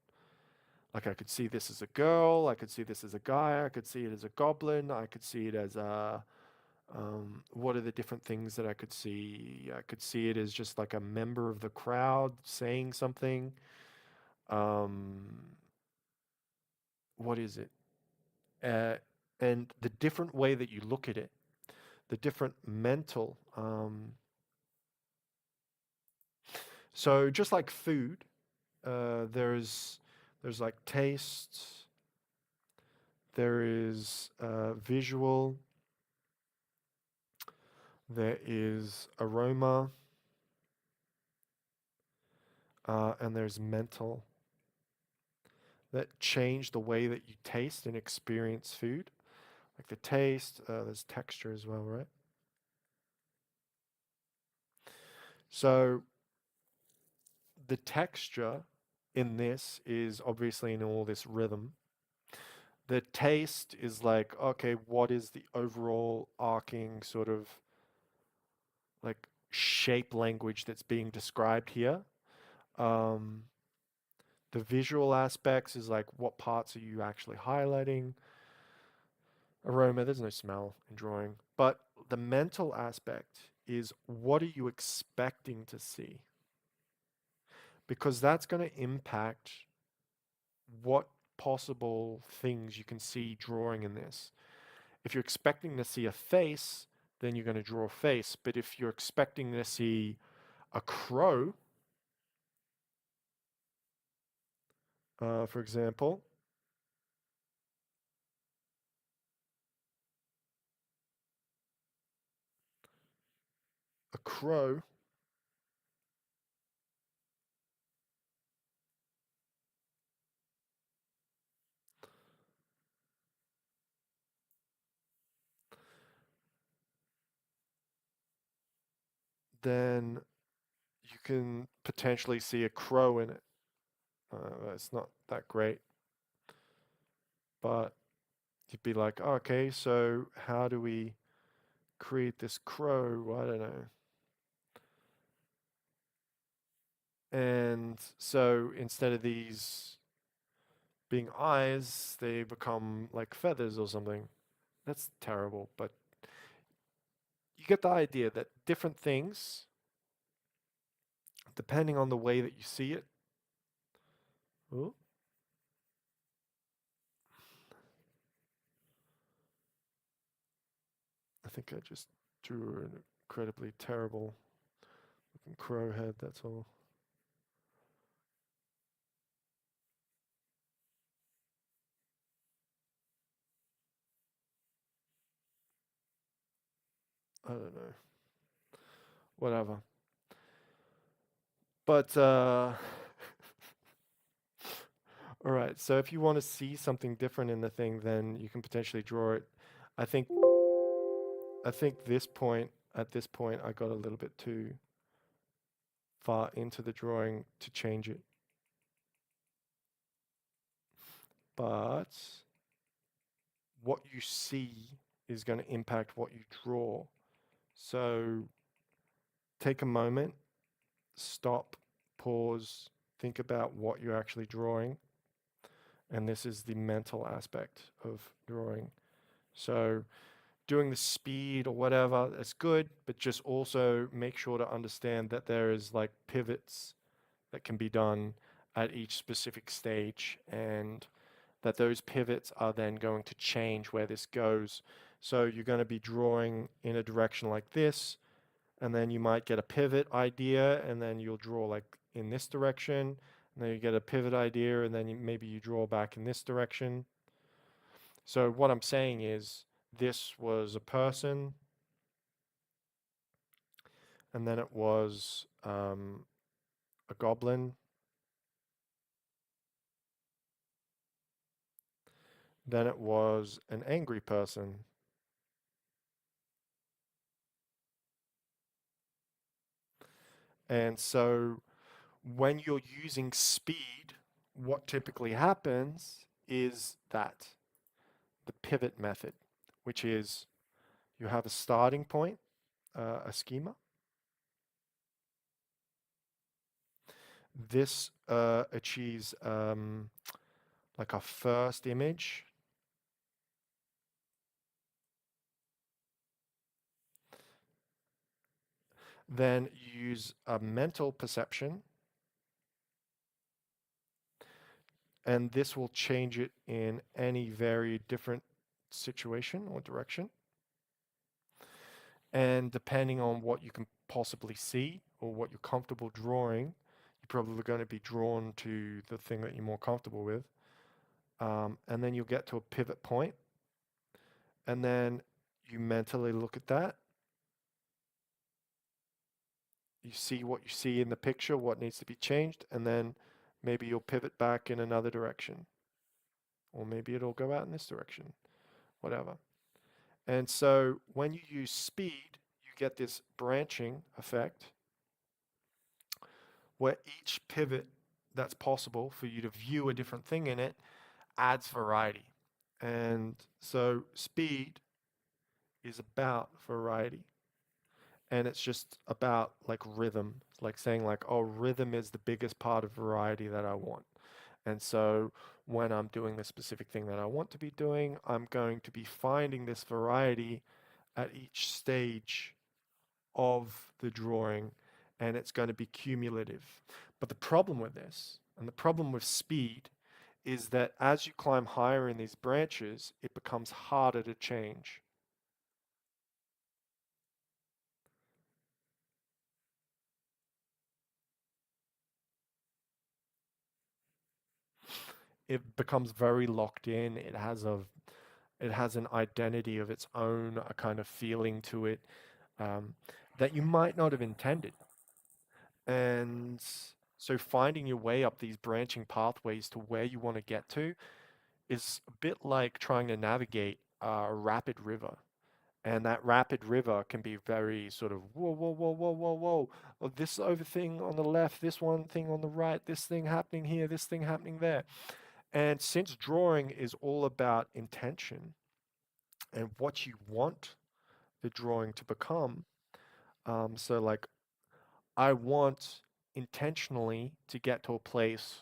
Like I could see this as a girl, I could see this as a guy, I could see it as a goblin, I could see it as a what are the different things that I could see? I could see it as just like a member of the crowd saying something. Um, what is it? Uh, and the different way that you look at it, the different mental. So just like food, there's like taste, there is visual, there is aroma, and there's mental that change the way that you taste and experience food. Like the taste, there's texture as well, right? So the texture in this is obviously in all this rhythm. The taste is like, okay, what is the overall arcing sort of like shape language that's being described here? Um, the visual aspects is like, what parts are you actually highlighting? Aroma, there's no smell in drawing. But the mental aspect is, what are you expecting to see? Because that's going to impact what possible things you can see drawing in this. If you're expecting to see a face, then you're going to draw a face. But if you're expecting to see a crow, for example, a crow, then you can potentially see a crow in it. It's not that great, but you'd be like, oh, okay, so how do we create this crow? I don't know. And so instead of these being eyes, they become like feathers or something. That's terrible, but you get the idea that different things, depending on the way that you see it. Oh, I think I just drew an incredibly terrible looking crow head, that's all. I don't know, whatever. But all right. So if you want to see something different in the thing, then you can potentially draw it. I think this point at this point I got a little bit too far into the drawing to change it. But what you see is going to impact what you draw. So take a moment, stop, pause, think about what you're actually drawing. And this is the mental aspect of drawing. So doing the speed or whatever, that's good, but just also make sure to understand that there is like pivots that can be done at each specific stage, and that those pivots are then going to change where this goes. So you're going to be drawing in a direction like this, and then you might get a pivot idea, and then you'll draw like in this direction, and then you get a pivot idea, and then maybe you draw back in this direction. So what I'm saying is this was a person, and then it was a goblin, then it was an angry person. And so when you're using speed, what typically happens is that the pivot method, which is you have a starting point, a schema. This achieves like a first image. Then use a mental perception, and this will change it in any very different situation or direction. And depending on what you can possibly see or what you're comfortable drawing, you're probably going to be drawn to the thing that you're more comfortable with. And then you'll get to a pivot point, and then you mentally look at that. You see what you see in the picture, what needs to be changed, and then maybe you'll pivot back in another direction. Or maybe it'll go out in this direction, whatever. And so when you use speed, you get this branching effect where each pivot that's possible for you to view a different thing in it adds variety. And so speed is about variety. And it's just about like rhythm. It's like saying like, oh, rhythm is the biggest part of variety that I want. And so when I'm doing the specific thing that I want to be doing, I'm going to be finding this variety at each stage of the drawing, and it's going to be cumulative. But the problem with this, and the problem with speed, is that as you climb higher in these branches, it becomes harder to change. It becomes very locked in. It has an identity of its own, a kind of feeling to it um, that you might not have intended. And so finding your way up these branching pathways to where you want to get to is a bit like trying to navigate a rapid river. And that rapid river can be very sort of whoa, whoa, whoa, whoa, whoa, whoa. Oh, this over thing on the left, this one thing on the right, this thing happening here, this thing happening there. And since drawing is all about intention and what you want the drawing to become, so like I want intentionally to get to a place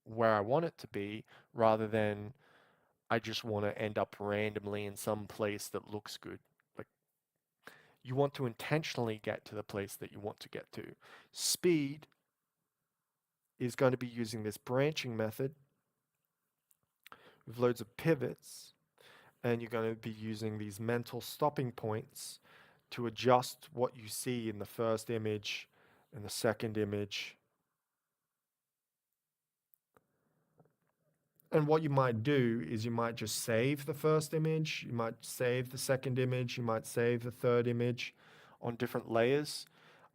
where I want it to be rather than I just want to end up randomly in some place that looks good. Like you want to intentionally get to the place that you want to get to. Speed is going to be using this branching method with loads of pivots, and you're going to be using these mental stopping points to adjust what you see in the first image and the second image And what you might do is you might just save the first image, you might save the second image, you might save the third image on different layers,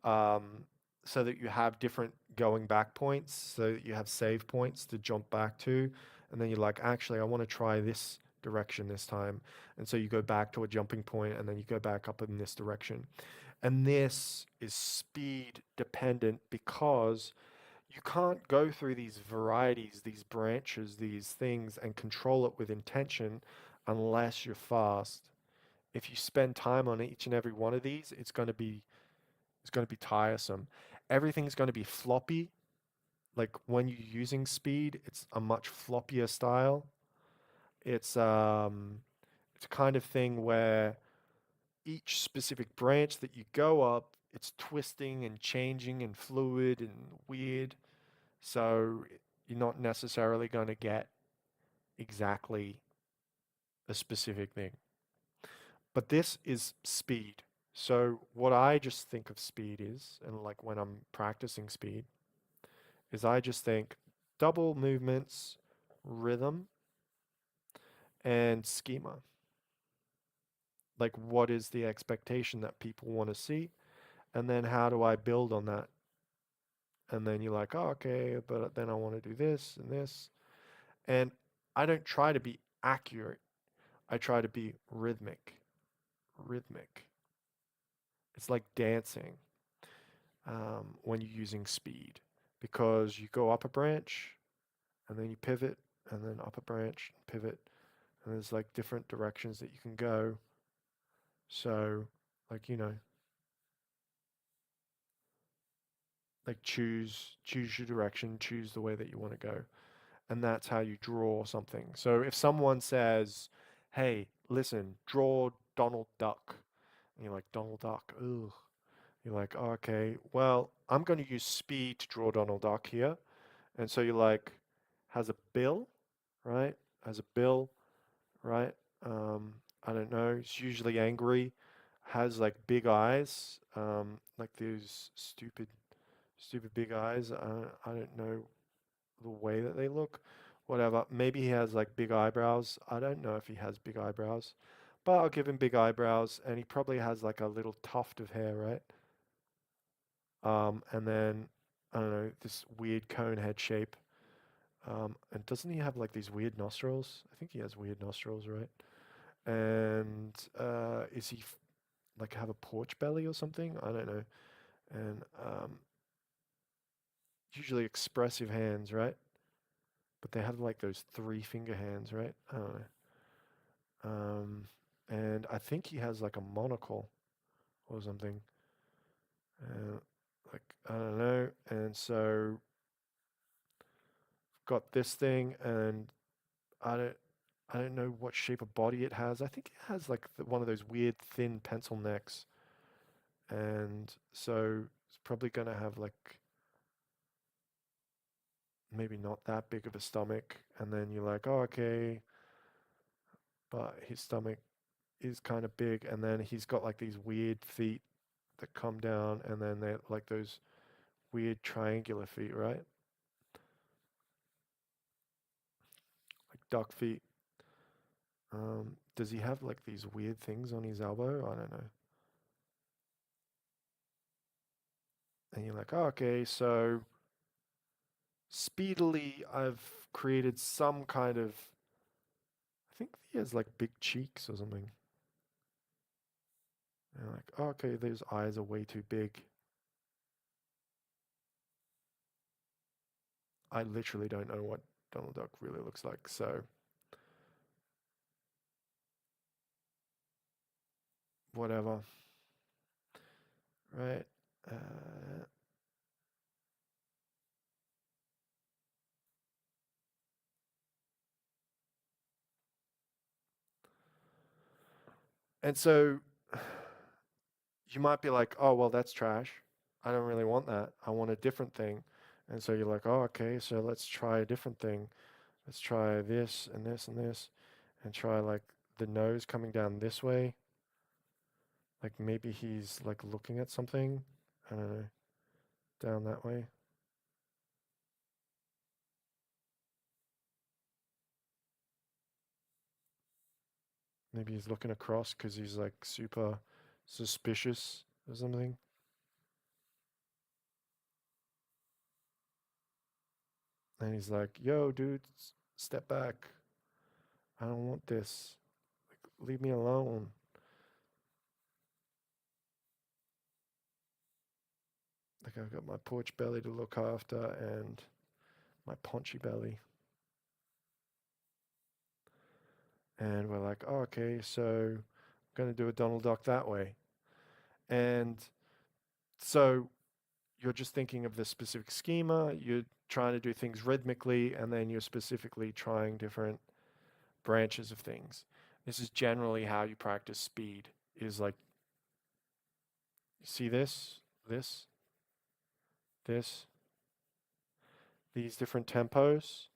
um, so that you have different going back points, so that you have save points to jump back to, and then you're like, actually, I want to try this direction this time, and so you go back to a jumping point, and then you go back up in this direction. And this is speed dependent because you can't go through these varieties, these branches, these things, and control it with intention unless you're fast. If you spend time on each and every one of these, it's going to be tiresome. Everything's going to be floppy. Like when you're using speed, it's a much floppier style. It's a kind of thing where each specific branch that you go up, it's twisting and changing and fluid and weird. So you're not necessarily going to get exactly a specific thing. But this is speed. So what I just think of speed is, and like when I'm practicing speed, is I just think double movements, rhythm, and schema. Like what is the expectation that people want to see? And then how do I build on that? And then you're like, oh, okay, but then I want to do this and this. And I don't try to be accurate. I try to be rhythmic. Rhythmic. It's like dancing, when you're using speed, because you go up a branch and then you pivot and then up a branch, pivot, and there's like different directions that you can go. So, like, like choose your direction, choose the way that you want to go. And that's how you draw something. So if someone says, "Hey, listen, draw Donald Duck." And you're like, "Donald Duck, ugh." You're like, oh, "Okay, well, I'm going to use speed to draw Donald Duck here." And so you're like, has a bill, right? Has a bill, right? I don't know. It's usually angry, has like big eyes, like these stupid big eyes. I don't know the way that they look. Whatever. Maybe he has like big eyebrows. I don't know if he has big eyebrows, but I'll give him big eyebrows, and he probably has like a little tuft of hair, right? And then I don't know, this weird cone head shape. And doesn't he have like these weird nostrils? I think he has weird nostrils, right? And is he like have a porch belly or something? I don't know. And usually expressive hands, right? But they have like those three finger hands, right? I don't know. And I think he has like a monocle or something. Uh, like I don't know. And so got this thing, and I don't I don't know what shape of body it has. I think it has like one of those weird thin pencil necks, and so it's probably gonna have like maybe not that big of a stomach. And then you're like, oh, okay, but his stomach is kind of big, and then he's got like these weird feet that come down, and then they're like those weird triangular feet, right? Like duck feet. Does he have like these weird things on his elbow? I don't know. And you're like, oh, okay, so speedily I've created some kind of. I think he has like big cheeks or something. And you're like, oh, okay, those eyes are way too big. I literally don't know what Donald Duck really looks like. So whatever, right? Uh, and so you might be like, oh, well, that's trash. I don't really want that. I want a different thing. And so you're like, oh, okay, so let's try a different thing. Let's try this and this and this, and try like the nose coming down this way. Like maybe he's like looking at something. I don't know, down that way. Maybe he's looking across because he's like super suspicious or something. And he's like, yo, dude, step back. I don't want this. Like, leave me alone. Like, I've got my porch belly to look after and my paunchy belly. And we're like, oh, okay, so I'm going to do a Donald Duck that way. And so you're just thinking of the specific schema, you're trying to do things rhythmically, and then you're specifically trying different branches of things. This is generally how you practice speed, is like, you see this, this, this, these different tempos.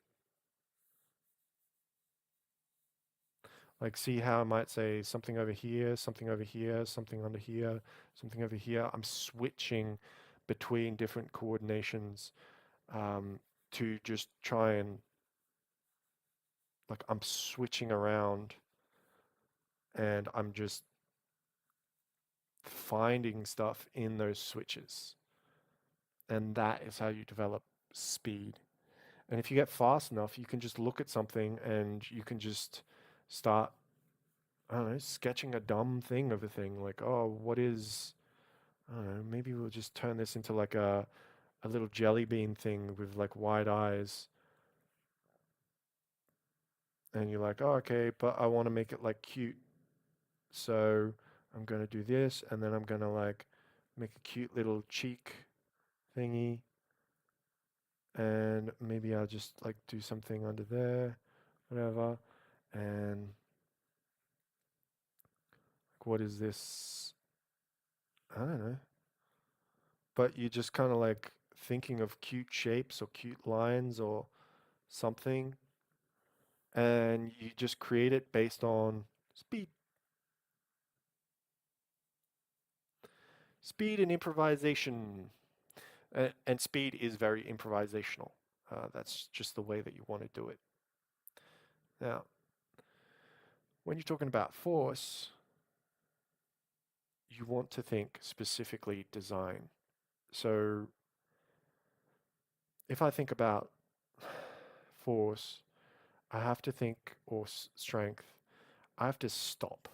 Like, see how I might say something over here, something over here, something under here, something over here. I'm switching between different coordinations to just try and, like, I'm switching around and I'm just finding stuff in those switches. And that is how you develop speed. And if you get fast enough, you can just look at something and you can just start, I don't know, sketching a dumb thing of a thing. Like, oh, what is, I don't know, maybe we'll just turn this into like a little jelly bean thing with like wide eyes. And you're like, oh, okay, but I want to make it like cute. So I'm going to do this, and then I'm going to like make a cute little cheek thingy. And maybe I'll just like do something under there, whatever. And like, what is this? I don't know. But you're just kind of like thinking of cute shapes or cute lines or something. And you just create it based on speed. Speed and improvisation. And speed is very improvisational. That's just the way that you want to do it. Now, when you're talking about force, you want to think specifically design. So if I think about force, I have to think, or strength, I have to stop.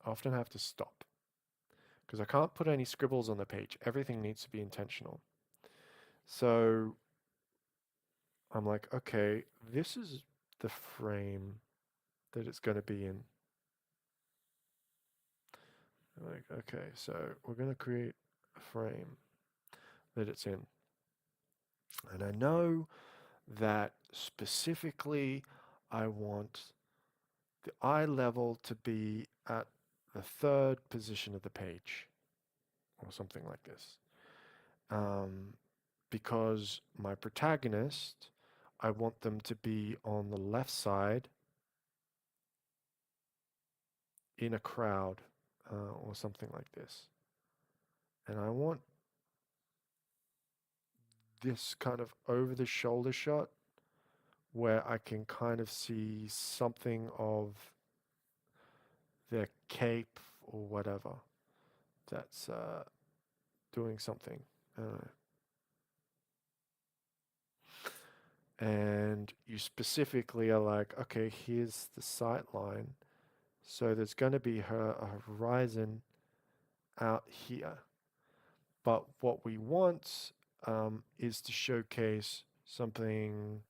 I often have to stop because I can't put any scribbles on the page. Everything needs to be intentional. So I'm like, okay, this is the frame that it's going to be in. Like, okay, so we're going to create a frame that it's in. And I know that specifically I want the eye level to be at the third position of the page or something like this. Because my protagonist, I want them to be on the left side in a crowd or something like this. And I want this kind of over the shoulder shot where I can kind of see something of their cape or whatever that's doing something. And you specifically are like, okay, here's the sight line. So there's going to be a horizon out here. But what we want is to showcase something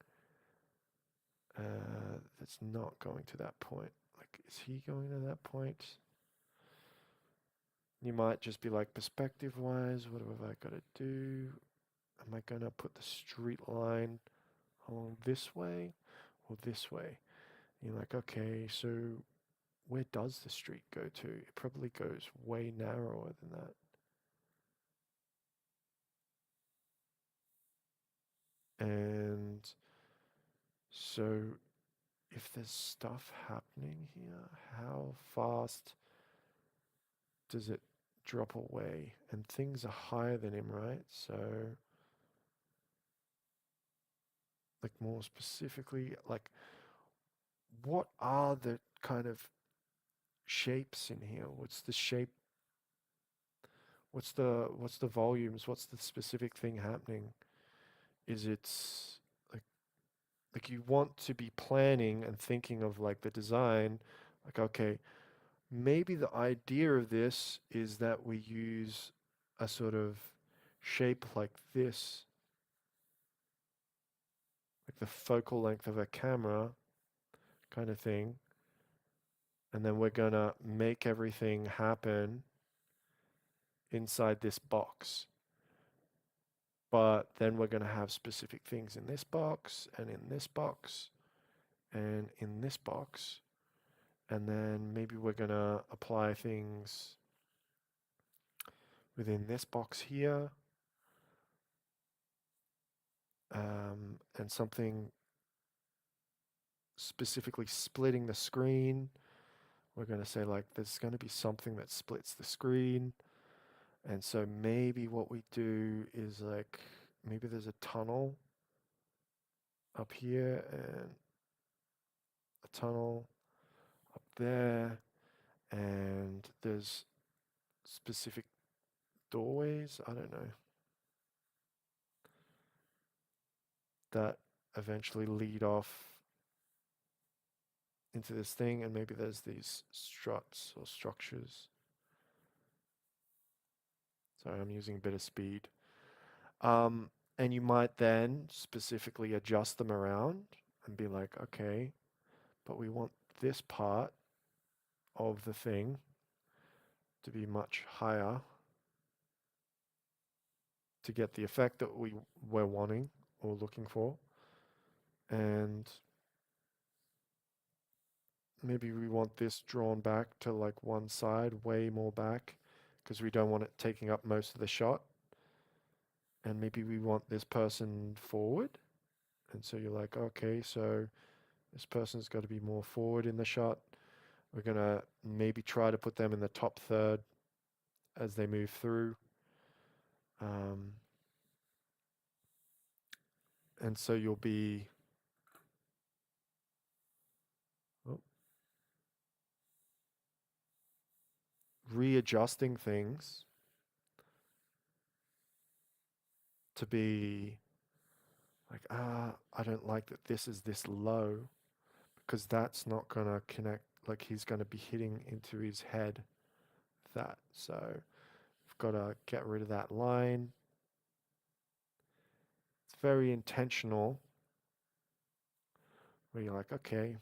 that's not going to that point. Like, is he going to that point? You might just be like, perspective wise, what have I got to do? Am I going to put the street line along this way or this way? And you're like, okay, so where does the street go to? It probably goes way narrower than that. And so if there's stuff happening here, how fast does it drop away? And things are higher than him, right? So, like, more specifically, like, what are the kind of shapes in here? What's the shape? What's the volumes? What's the specific thing happening? Is it like you want to be planning and thinking of like the design, like okay, maybe the idea of this is that we use a sort of shape like this, like the focal length of a camera kind of thing, and then we're gonna make everything happen inside this box. But then we're going to have specific things in this box and in this box and in this box. And then maybe we're going to apply things within this box here. And something specifically splitting the screen. We're going to say like there's going to be something that splits the screen. And so maybe what we do is like, maybe there's a tunnel up here and a tunnel up there, and there's specific doorways, I don't know, that eventually lead off into this thing, and maybe there's these struts or structures. Sorry, I'm using a bit of speed. And you might then specifically adjust them around and be like, okay, but we want this part of the thing to be much higher to get the effect that we're wanting or looking for. And maybe we want this drawn back to like one side, way more back, because we don't want it taking up most of the shot. And maybe we want this person forward. And so you're like, okay, so this person's got to be more forward in the shot. We're going to maybe try to put them in the top third as they move through. And so you'll be readjusting things to be like, I don't like that this is this low, because that's not going to connect, like he's going to be hitting into his head with that. So we've got to get rid of that line. It's very intentional, where you're like, okay,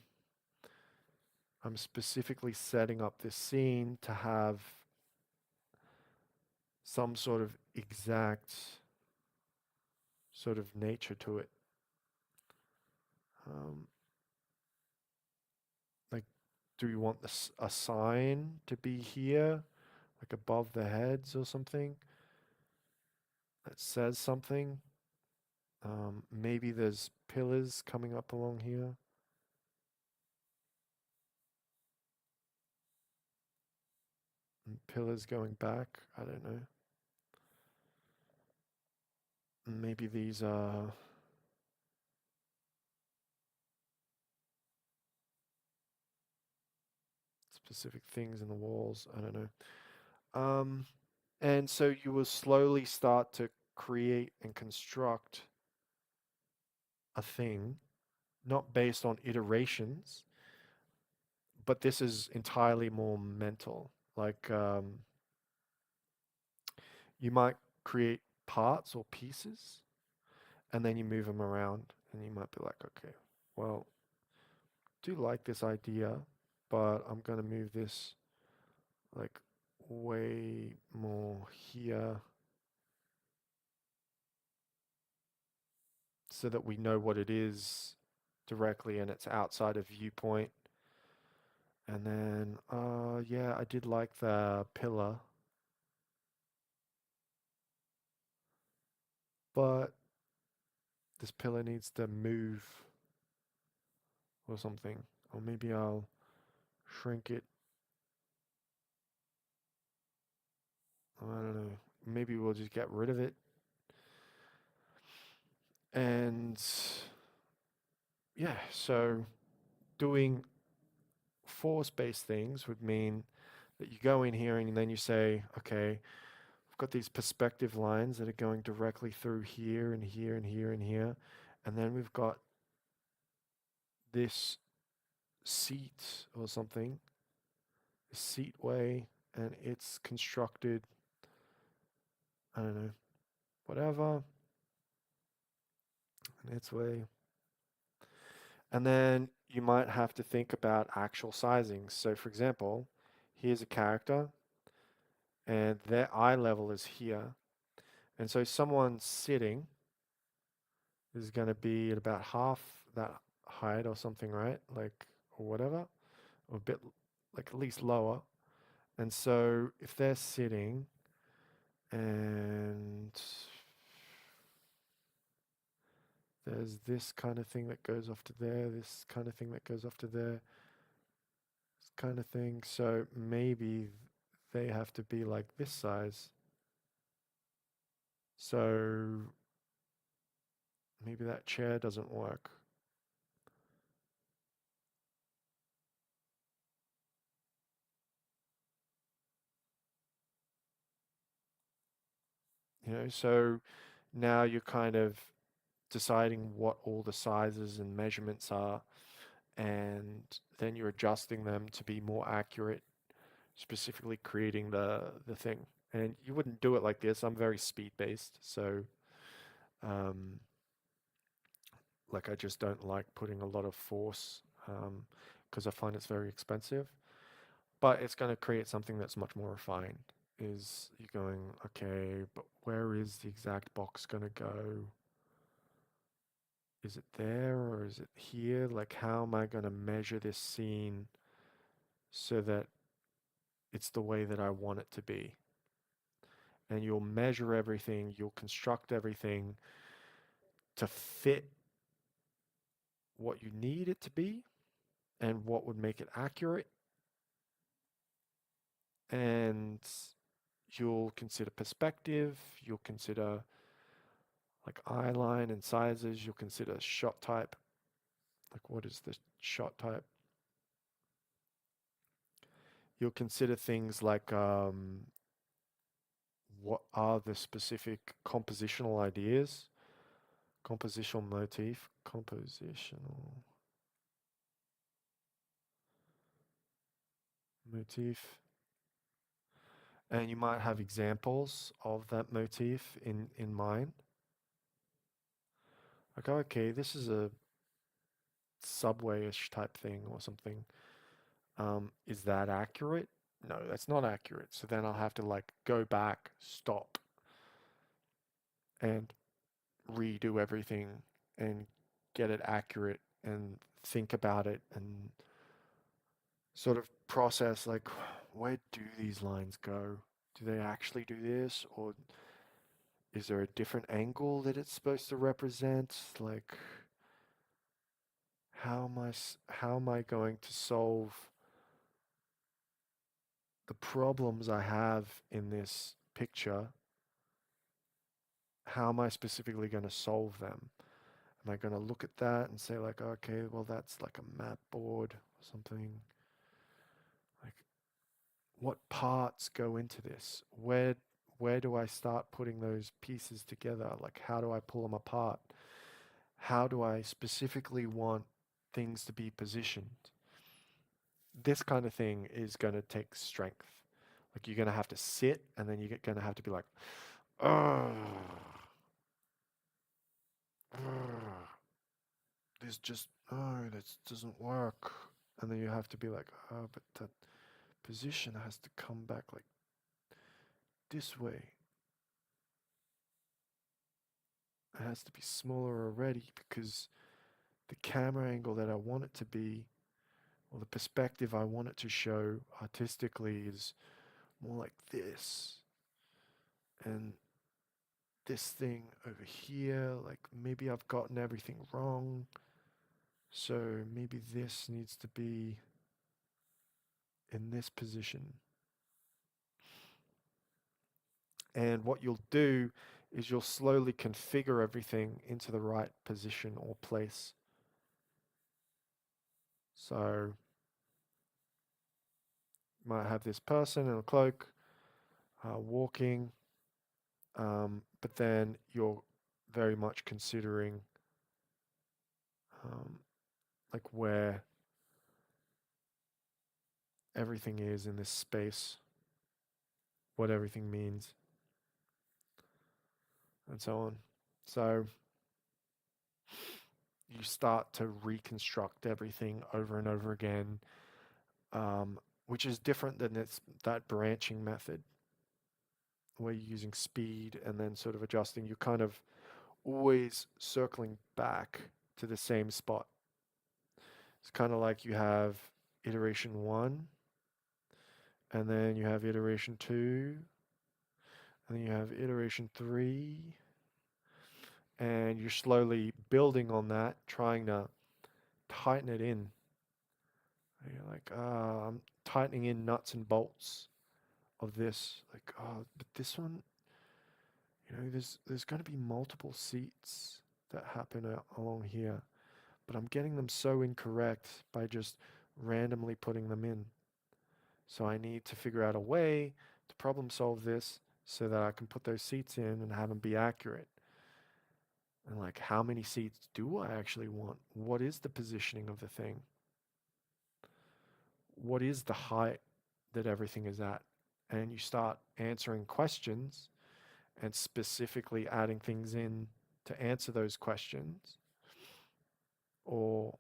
I'm specifically setting up this scene to have some sort of exact sort of nature to it. Like, do we want a sign to be here, like above the heads or something, that says something? Maybe there's pillars coming up along here. And pillars going back, I don't know. Maybe these are specific things in the walls, I don't know. And so you will slowly start to create and construct a thing, not based on iterations, but this is entirely more mental. Like, you might create parts or pieces, and then you move them around, and you might be like, okay, well, do like this idea, but I'm gonna move this like way more here, so that we know what it is directly and it's outside of viewpoint. And then, yeah, I did like the pillar, but this pillar needs to move or something. Or maybe I'll shrink it. I don't know. Maybe we'll just get rid of it. And yeah, so doing force-based things would mean that you go in here and then you say, okay, I've got these perspective lines that are going directly through here and here and here and here. And then we've got this seat or something, seat way, and it's constructed, I don't know, whatever, in its way. And then you might have to think about actual sizing. So for example, here's a character and their eye level is here. And so someone sitting is going to be at about half that height or something, right? Like, or whatever, or a bit, like at least lower. And so if they're sitting and there's this kind of thing that goes off to there, this kind of thing that goes off to there, this kind of thing. So maybe they have to be like this size. So maybe that chair doesn't work. So now you're kind of deciding what all the sizes and measurements are, and then you're adjusting them to be more accurate, specifically creating the thing. And you wouldn't do it like this. I'm very speed based, so like I just don't like putting a lot of force because I find it's very expensive. But it's going to create something that's much more refined. Is you're going, okay, but where is the exact box going to go? Is it there or is it here? Like, how am I going to measure this scene so that it's the way that I want it to be? And you'll measure everything, you'll construct everything to fit what you need it to be and what would make it accurate. And you'll consider perspective, you'll consider like eye line and sizes, you'll consider shot type. Like, what is the shot type? You'll consider things like what are the specific compositional ideas, compositional motif, compositional motif. And you might have examples of that motif in mind. Like, okay, this is a subway-ish type thing or something. Is that accurate? No, that's not accurate. So then I'll have to like go back, stop, and redo everything and get it accurate and think about it and sort of process like, where do these lines go? Do they actually do this, or is there a different angle that it's supposed to represent? Like, how am I going to solve the problems I have in this picture? How am I specifically going to solve them? Am I going to look at that and say like, okay, well that's like a map board or something? Like, what parts go into this? Where do I start putting those pieces together? Like, how do I pull them apart? How do I specifically want things to be positioned? This kind of thing is going to take strength. Like, you're going to have to sit and then you're going to have to be like, oh, this just, oh, that doesn't work. And then you have to be like, oh, but that position has to come back like this way. It has to be smaller already because the camera angle that I want it to be, or the perspective I want it to show artistically, is more like this. And this thing over here, like maybe I've gotten everything wrong. So maybe this needs to be in this position. And what you'll do is you'll slowly configure everything into the right position or place. So might have this person in a cloak walking, but then you're very much considering like where everything is in this space, what everything means, and so on. So you start to reconstruct everything over and over again, which is different than that branching method where you're using speed and then sort of adjusting. You're kind of always circling back to the same spot. It's kind of like you have iteration 1, and then you have iteration 2, and then you have iteration 3, and you're slowly building on that, trying to tighten it in. And you're like, I'm tightening in nuts and bolts of this. Like, but this one, there's going to be multiple seats that happen along here, but I'm getting them so incorrect by just randomly putting them in. So I need to figure out a way to problem solve this so that I can put those seats in and have them be accurate. And like, how many seats do I actually want? What is the positioning of the thing? What is the height that everything is at? And you start answering questions and specifically adding things in to answer those questions, or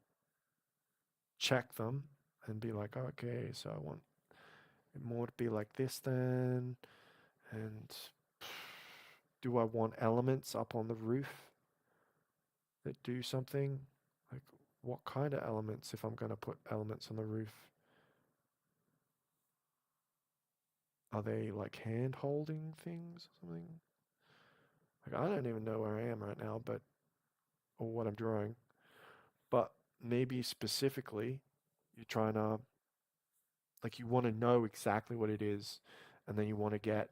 check them and be like, okay, so I want it more to be like this then. And do I want elements up on the roof that do something? Like, what kind of elements if I'm going to put elements on the roof? Are they like hand holding things or something? Like, I don't even know where I am right now, or what I'm drawing. But maybe specifically, you're trying to, like, you want to know exactly what it is, and then you want to get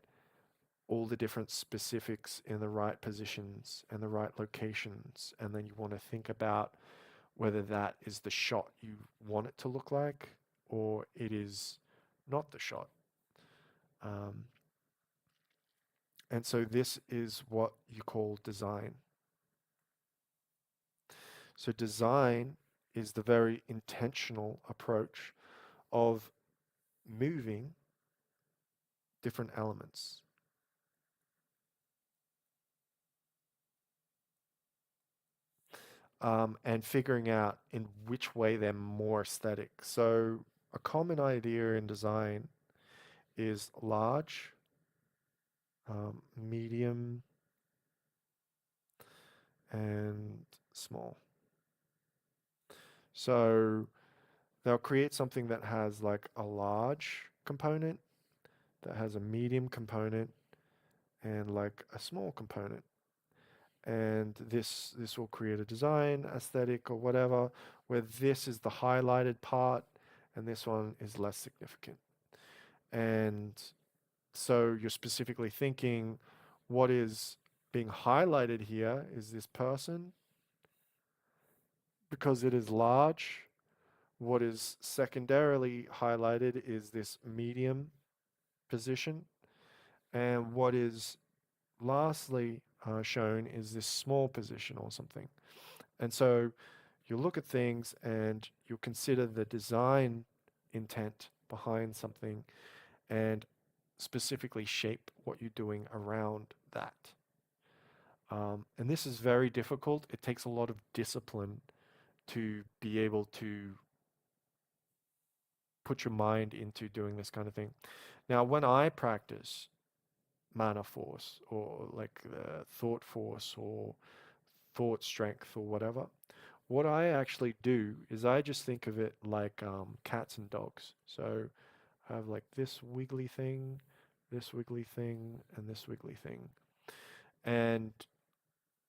all the different specifics in the right positions and the right locations, and then you want to think about whether that is the shot you want it to look like or it is not the shot. And so this is what you call design. So design is the very intentional approach of moving different elements. And figuring out in which way they're more aesthetic. So a common idea in design is large, medium, and small. So they'll create something that has like a large component, that has a medium component, and like a small component. And this will create a design aesthetic or whatever, where this is the highlighted part and this one is less significant. And so you're specifically thinking, what is being highlighted here is this person because it is large. What is secondarily highlighted is this medium position. And what is lastly shown is this small position or something. And so you look at things and you consider the design intent behind something and specifically shape what you're doing around that. And this is very difficult. It takes a lot of discipline to be able to put your mind into doing this kind of thing. Now, when I practice mana force or like thought force or thought strength or whatever, what I actually do is I just think of it like cats and dogs. So I have like this wiggly thing, and this wiggly thing. And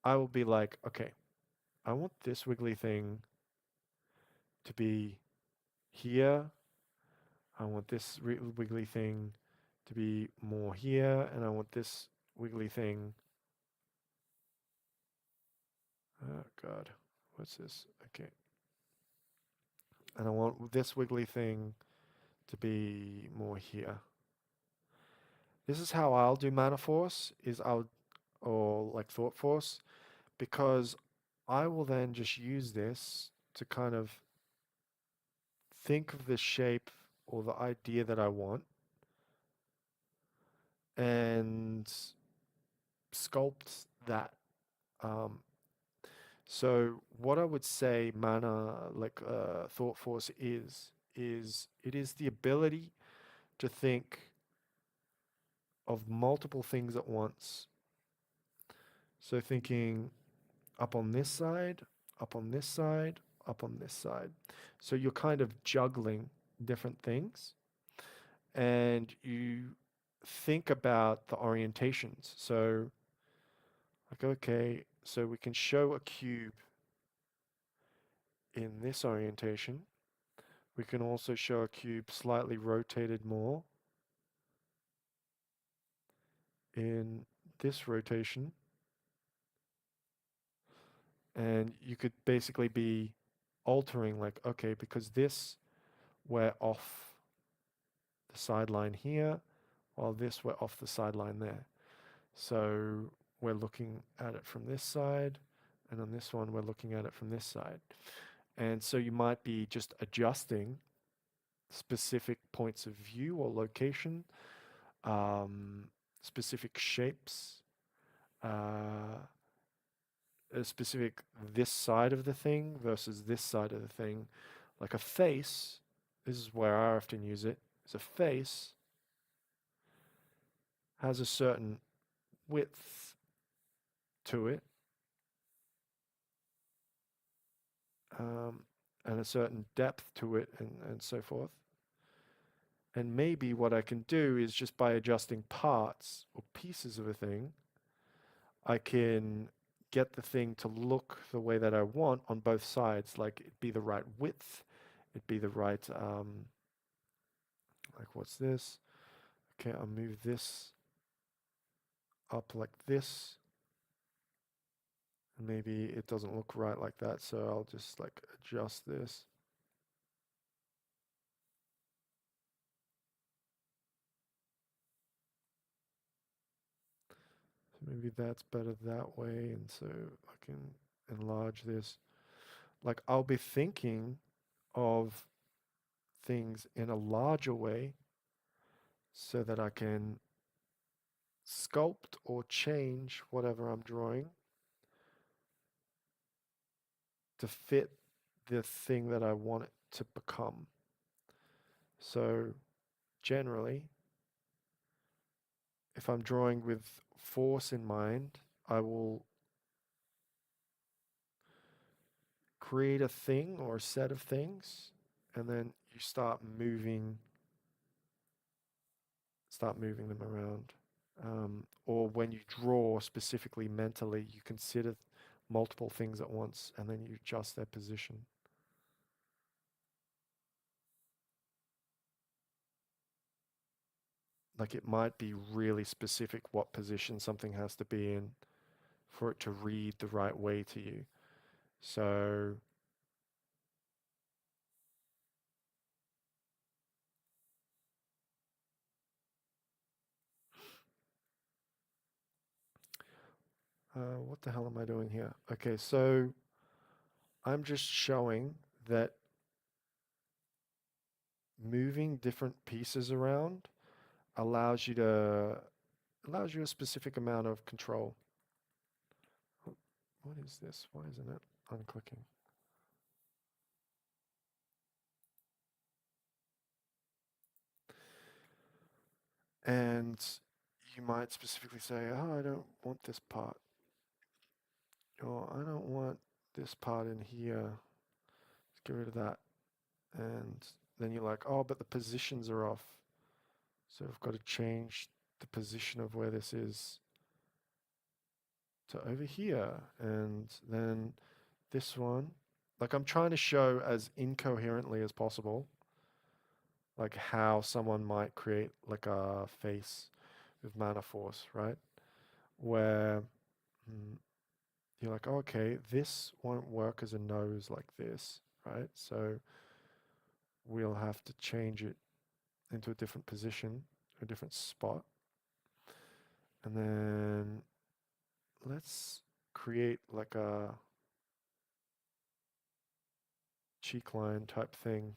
I will be like, okay, I want this wiggly thing to be here. I want this wiggly thing to be more here. And I want this wiggly thing. Oh, God. What's this? Okay. And I want this wiggly thing to be more here. This is how I'll do Mana Force, or like Thought Force, because I will then just use this to kind of think of the shape or the idea that I want and sculpt that. Um, so what I would say mana, like Thought Force is it is the ability to think of multiple things at once. So thinking up on this side, up on this side, up on this side. So you're kind of juggling different things and you think about the orientations. So, like, okay, so we can show a cube in this orientation. We can also show a cube slightly rotated more in this rotation. And you could basically be altering, like, okay, because this we're off the sideline here, while this we're off the sideline there. So we're looking at it from this side, and on this one we're looking at it from this side. And so you might be just adjusting specific points of view or location, specific shapes, a specific this side of the thing versus this side of the thing. Like a face, this is where I often use it, is a face has a certain width to it, and a certain depth to it, and so forth. And maybe what I can do is just by adjusting parts or pieces of a thing, I can get the thing to look the way that I want on both sides. Like it'd be the right width, it'd be the right, like what's this? Okay, I'll move this up like this. And maybe it doesn't look right like that, so I'll just like adjust this. So maybe that's better that way, and so I can enlarge this. Like I'll be thinking of things in a larger way so that I can sculpt or change whatever I'm drawing to fit the thing that I want it to become. So generally, if I'm drawing with force in mind, I will create a thing or a set of things, and then you start moving them around. Or when you draw specifically mentally, you consider multiple things at once and then you adjust their position. Like it might be really specific what position something has to be in for it to read the right way to you. So what the hell am I doing here? Okay, so I'm just showing that moving different pieces around allows you a specific amount of control. What is this? Why isn't it unclicking? And you might specifically say, oh, I don't want this part. Or I don't want this part in here. Let's get rid of that. And then you're like, oh, but the positions are off. So I've got to change the position of where this is to over here. And then this one, like I'm trying to show as incoherently as possible, like how someone might create like a face with Mana Force, right? Where you're like, oh, okay, this won't work as a nose like this, right? So we'll have to change it into a different position, a different spot. And then let's create like a cheek line type thing.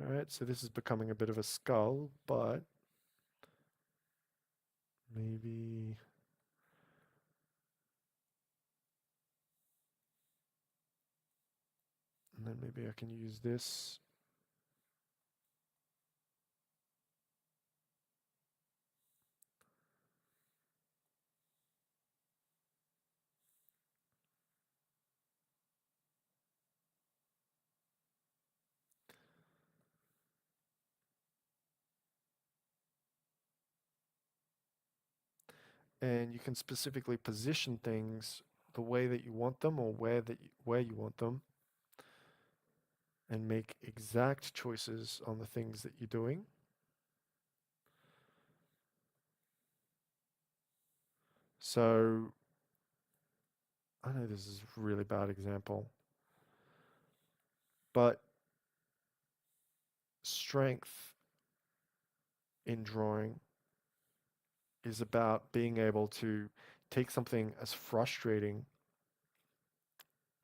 All right, so this is becoming a bit of a skull, but maybe and then maybe I can use this. And you can specifically position things the way that you want them or where you want them and make exact choices on the things that you're doing. So I know this is a really bad example, but strength in drawing is about being able to take something as frustrating,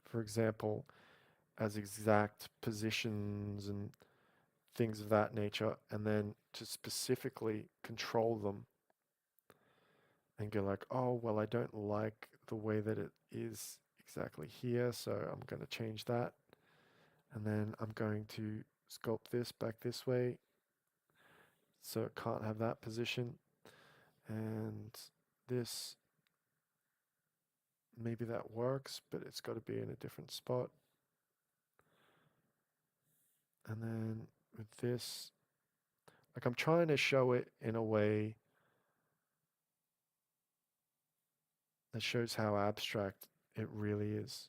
for example, as exact positions and things of that nature, and then to specifically control them and go like, oh, well, I don't like the way that it is exactly here, so I'm going to change that. And then I'm going to sculpt this back this way so it can't have that position. And this, maybe that works, but it's got to be in a different spot. And then with this, like I'm trying to show it in a way that shows how abstract it really is.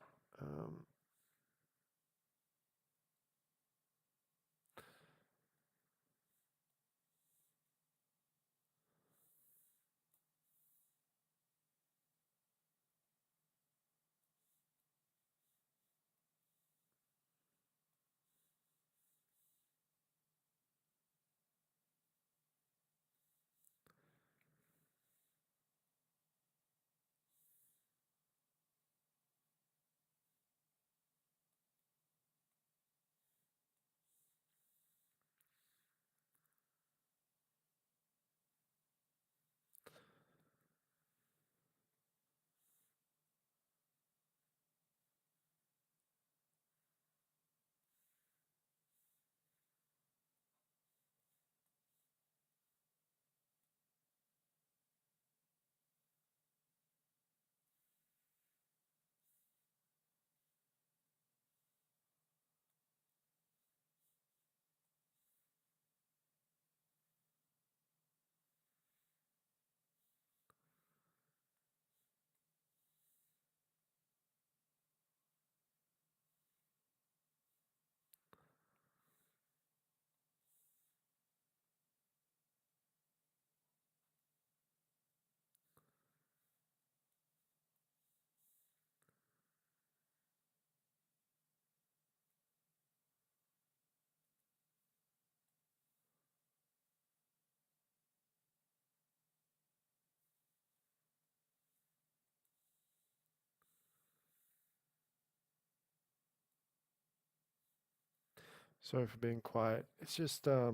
Sorry for being quiet. It's just I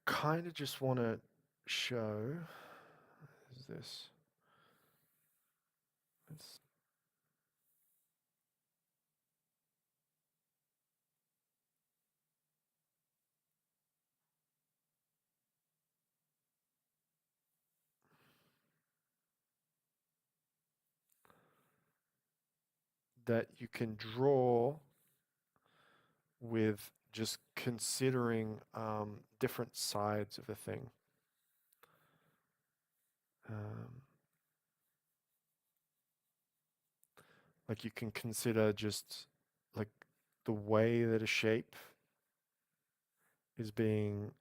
kind of just want to show is this it's, that you can draw with just considering different sides of a thing. Um, like you can consider just like the way that a shape is being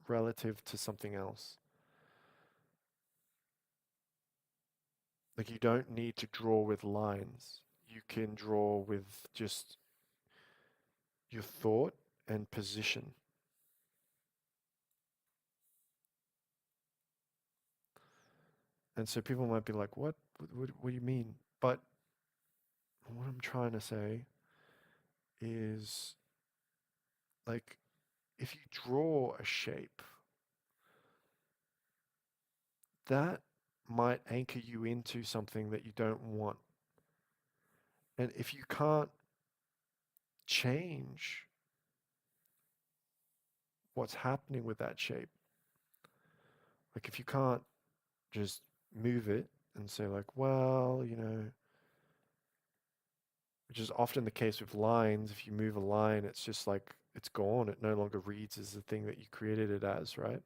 relative to something else. Like you don't need to draw with lines. you can draw with just your thought and position. And so people might be like, what do you mean? But what I'm trying to say is, like, if you draw a shape, that might anchor you into something that you don't want. And if you can't change what's happening with that shape, like if you can't just move it and say like, well, which is often the case with lines. If you move a line, it's just like it's gone. It no longer reads as the thing that you created it as, right?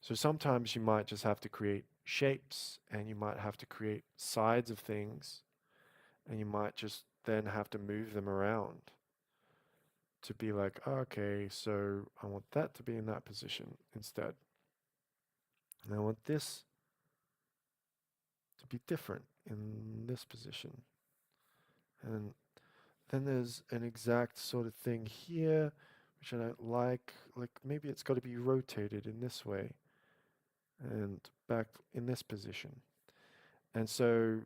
So sometimes you might just have to create shapes, and you might have to create sides of things, and you might just then have to move them around to be like, okay, so I want that to be in that position instead. And I want this to be different in this position. And then there's an exact sort of thing here, which I don't like. Like maybe it's got to be rotated in this way and back in this position. And so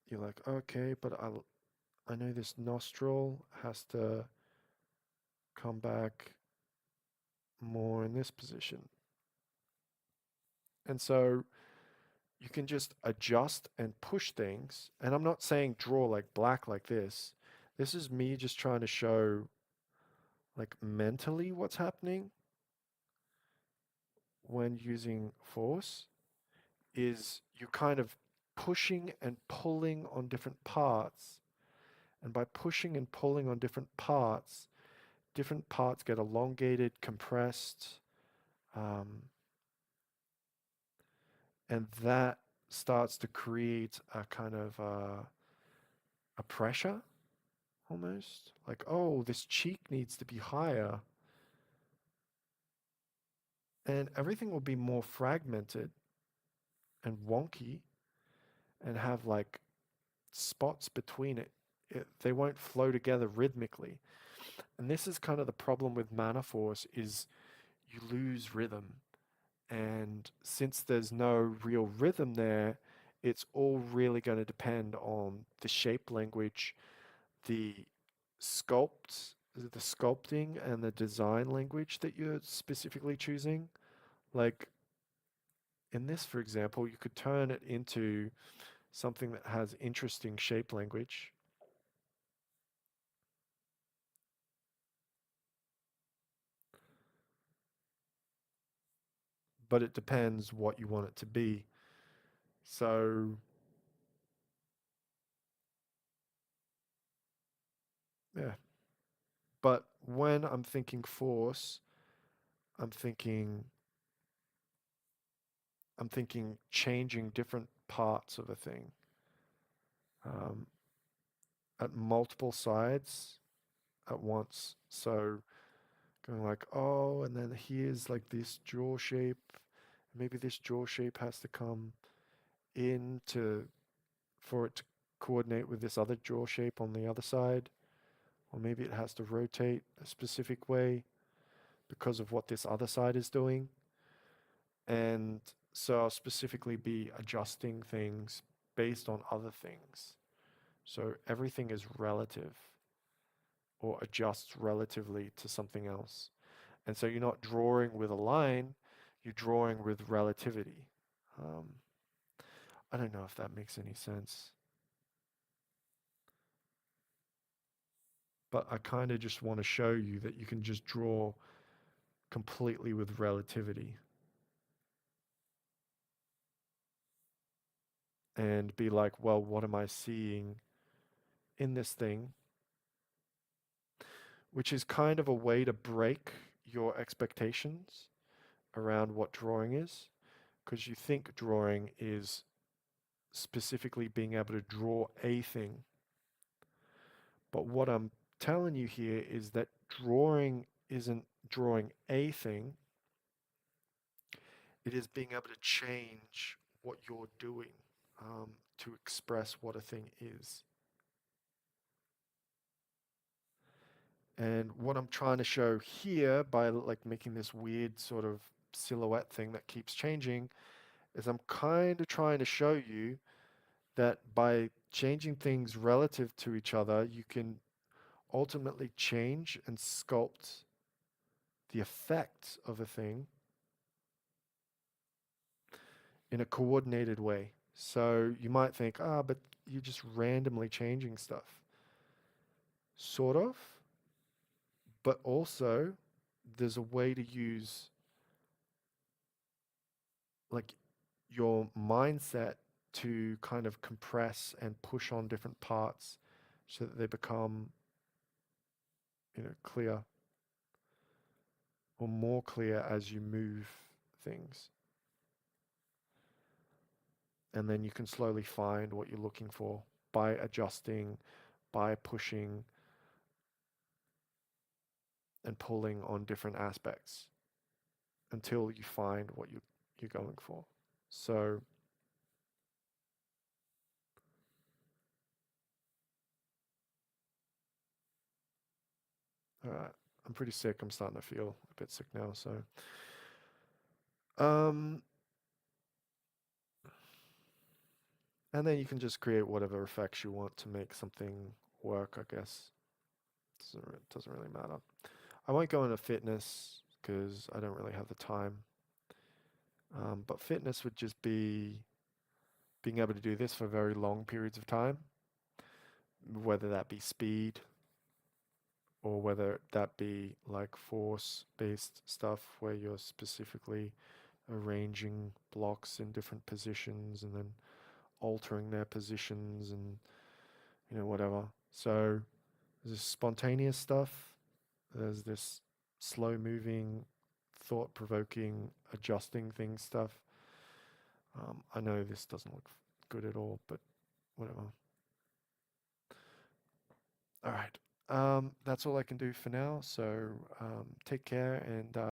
you're like, okay, but I know this nostril has to come back more in this position. And so you can just adjust and push things. And I'm not saying draw like black like this. This is me just trying to show like mentally what's happening when using force is you're kind of pushing and pulling on different parts. And by pushing and pulling on different parts get elongated, compressed, and that starts to create a kind of a pressure almost. Like, oh, this cheek needs to be higher. And everything will be more fragmented and wonky and have like spots between it. They won't flow together rhythmically. And this is kind of the problem with Mana Force is you lose rhythm. And since there's no real rhythm there, it's all really going to depend on the shape language, the the sculpting and the design language that you're specifically choosing. Like in this, for example, you could turn it into something that has interesting shape language. But it depends what you want it to be. So, yeah. But when I'm thinking force, I'm thinking I'm thinking changing different parts of a thing um, at multiple sides at once. So going like, oh, and then here's like this jaw shape. Maybe this jaw shape has to come in for it to coordinate with this other jaw shape on the other side. Or maybe it has to rotate a specific way because of what this other side is doing. And so I'll specifically be adjusting things based on other things. So everything is relative or adjusts relatively to something else. And so you're not drawing with a line, you're drawing with relativity. Um, I don't know if that makes any sense. But I kind of just want to show you that you can just draw completely with relativity and be like, well, what am I seeing in this thing? Which is kind of a way to break your expectations around what drawing is, because you think drawing is specifically being able to draw a thing. But what I'm telling you here is that drawing isn't drawing a thing, it is being able to change what you're doing to express what a thing is. And what I'm trying to show here by like making this weird sort of silhouette thing that keeps changing is I'm kind of trying to show you that by changing things relative to each other, you can ultimately change and sculpt the effect of a thing in a coordinated way. So you might think, but you're just randomly changing stuff. Sort of, but also there's a way to use like your mindset to kind of compress and push on different parts so that they become, clear or more clear as you move things. And then you can slowly find what you're looking for by adjusting, by pushing and pulling on different aspects until you find what you're going for. So I'm pretty sick. I'm starting to feel a bit sick now. So and then you can just create whatever effects you want to make something work, I guess. Doesn't really matter. I won't go into fitness because I don't really have the time. But fitness would just be being able to do this for very long periods of time, whether that be speed or whether that be like force-based stuff where you're specifically arranging blocks in different positions and then altering their positions and whatever. So there's this spontaneous stuff, there's this slow moving, thought provoking, adjusting things stuff. I know this doesn't look good at all, but whatever. All right. That's all I can do for now. So take care and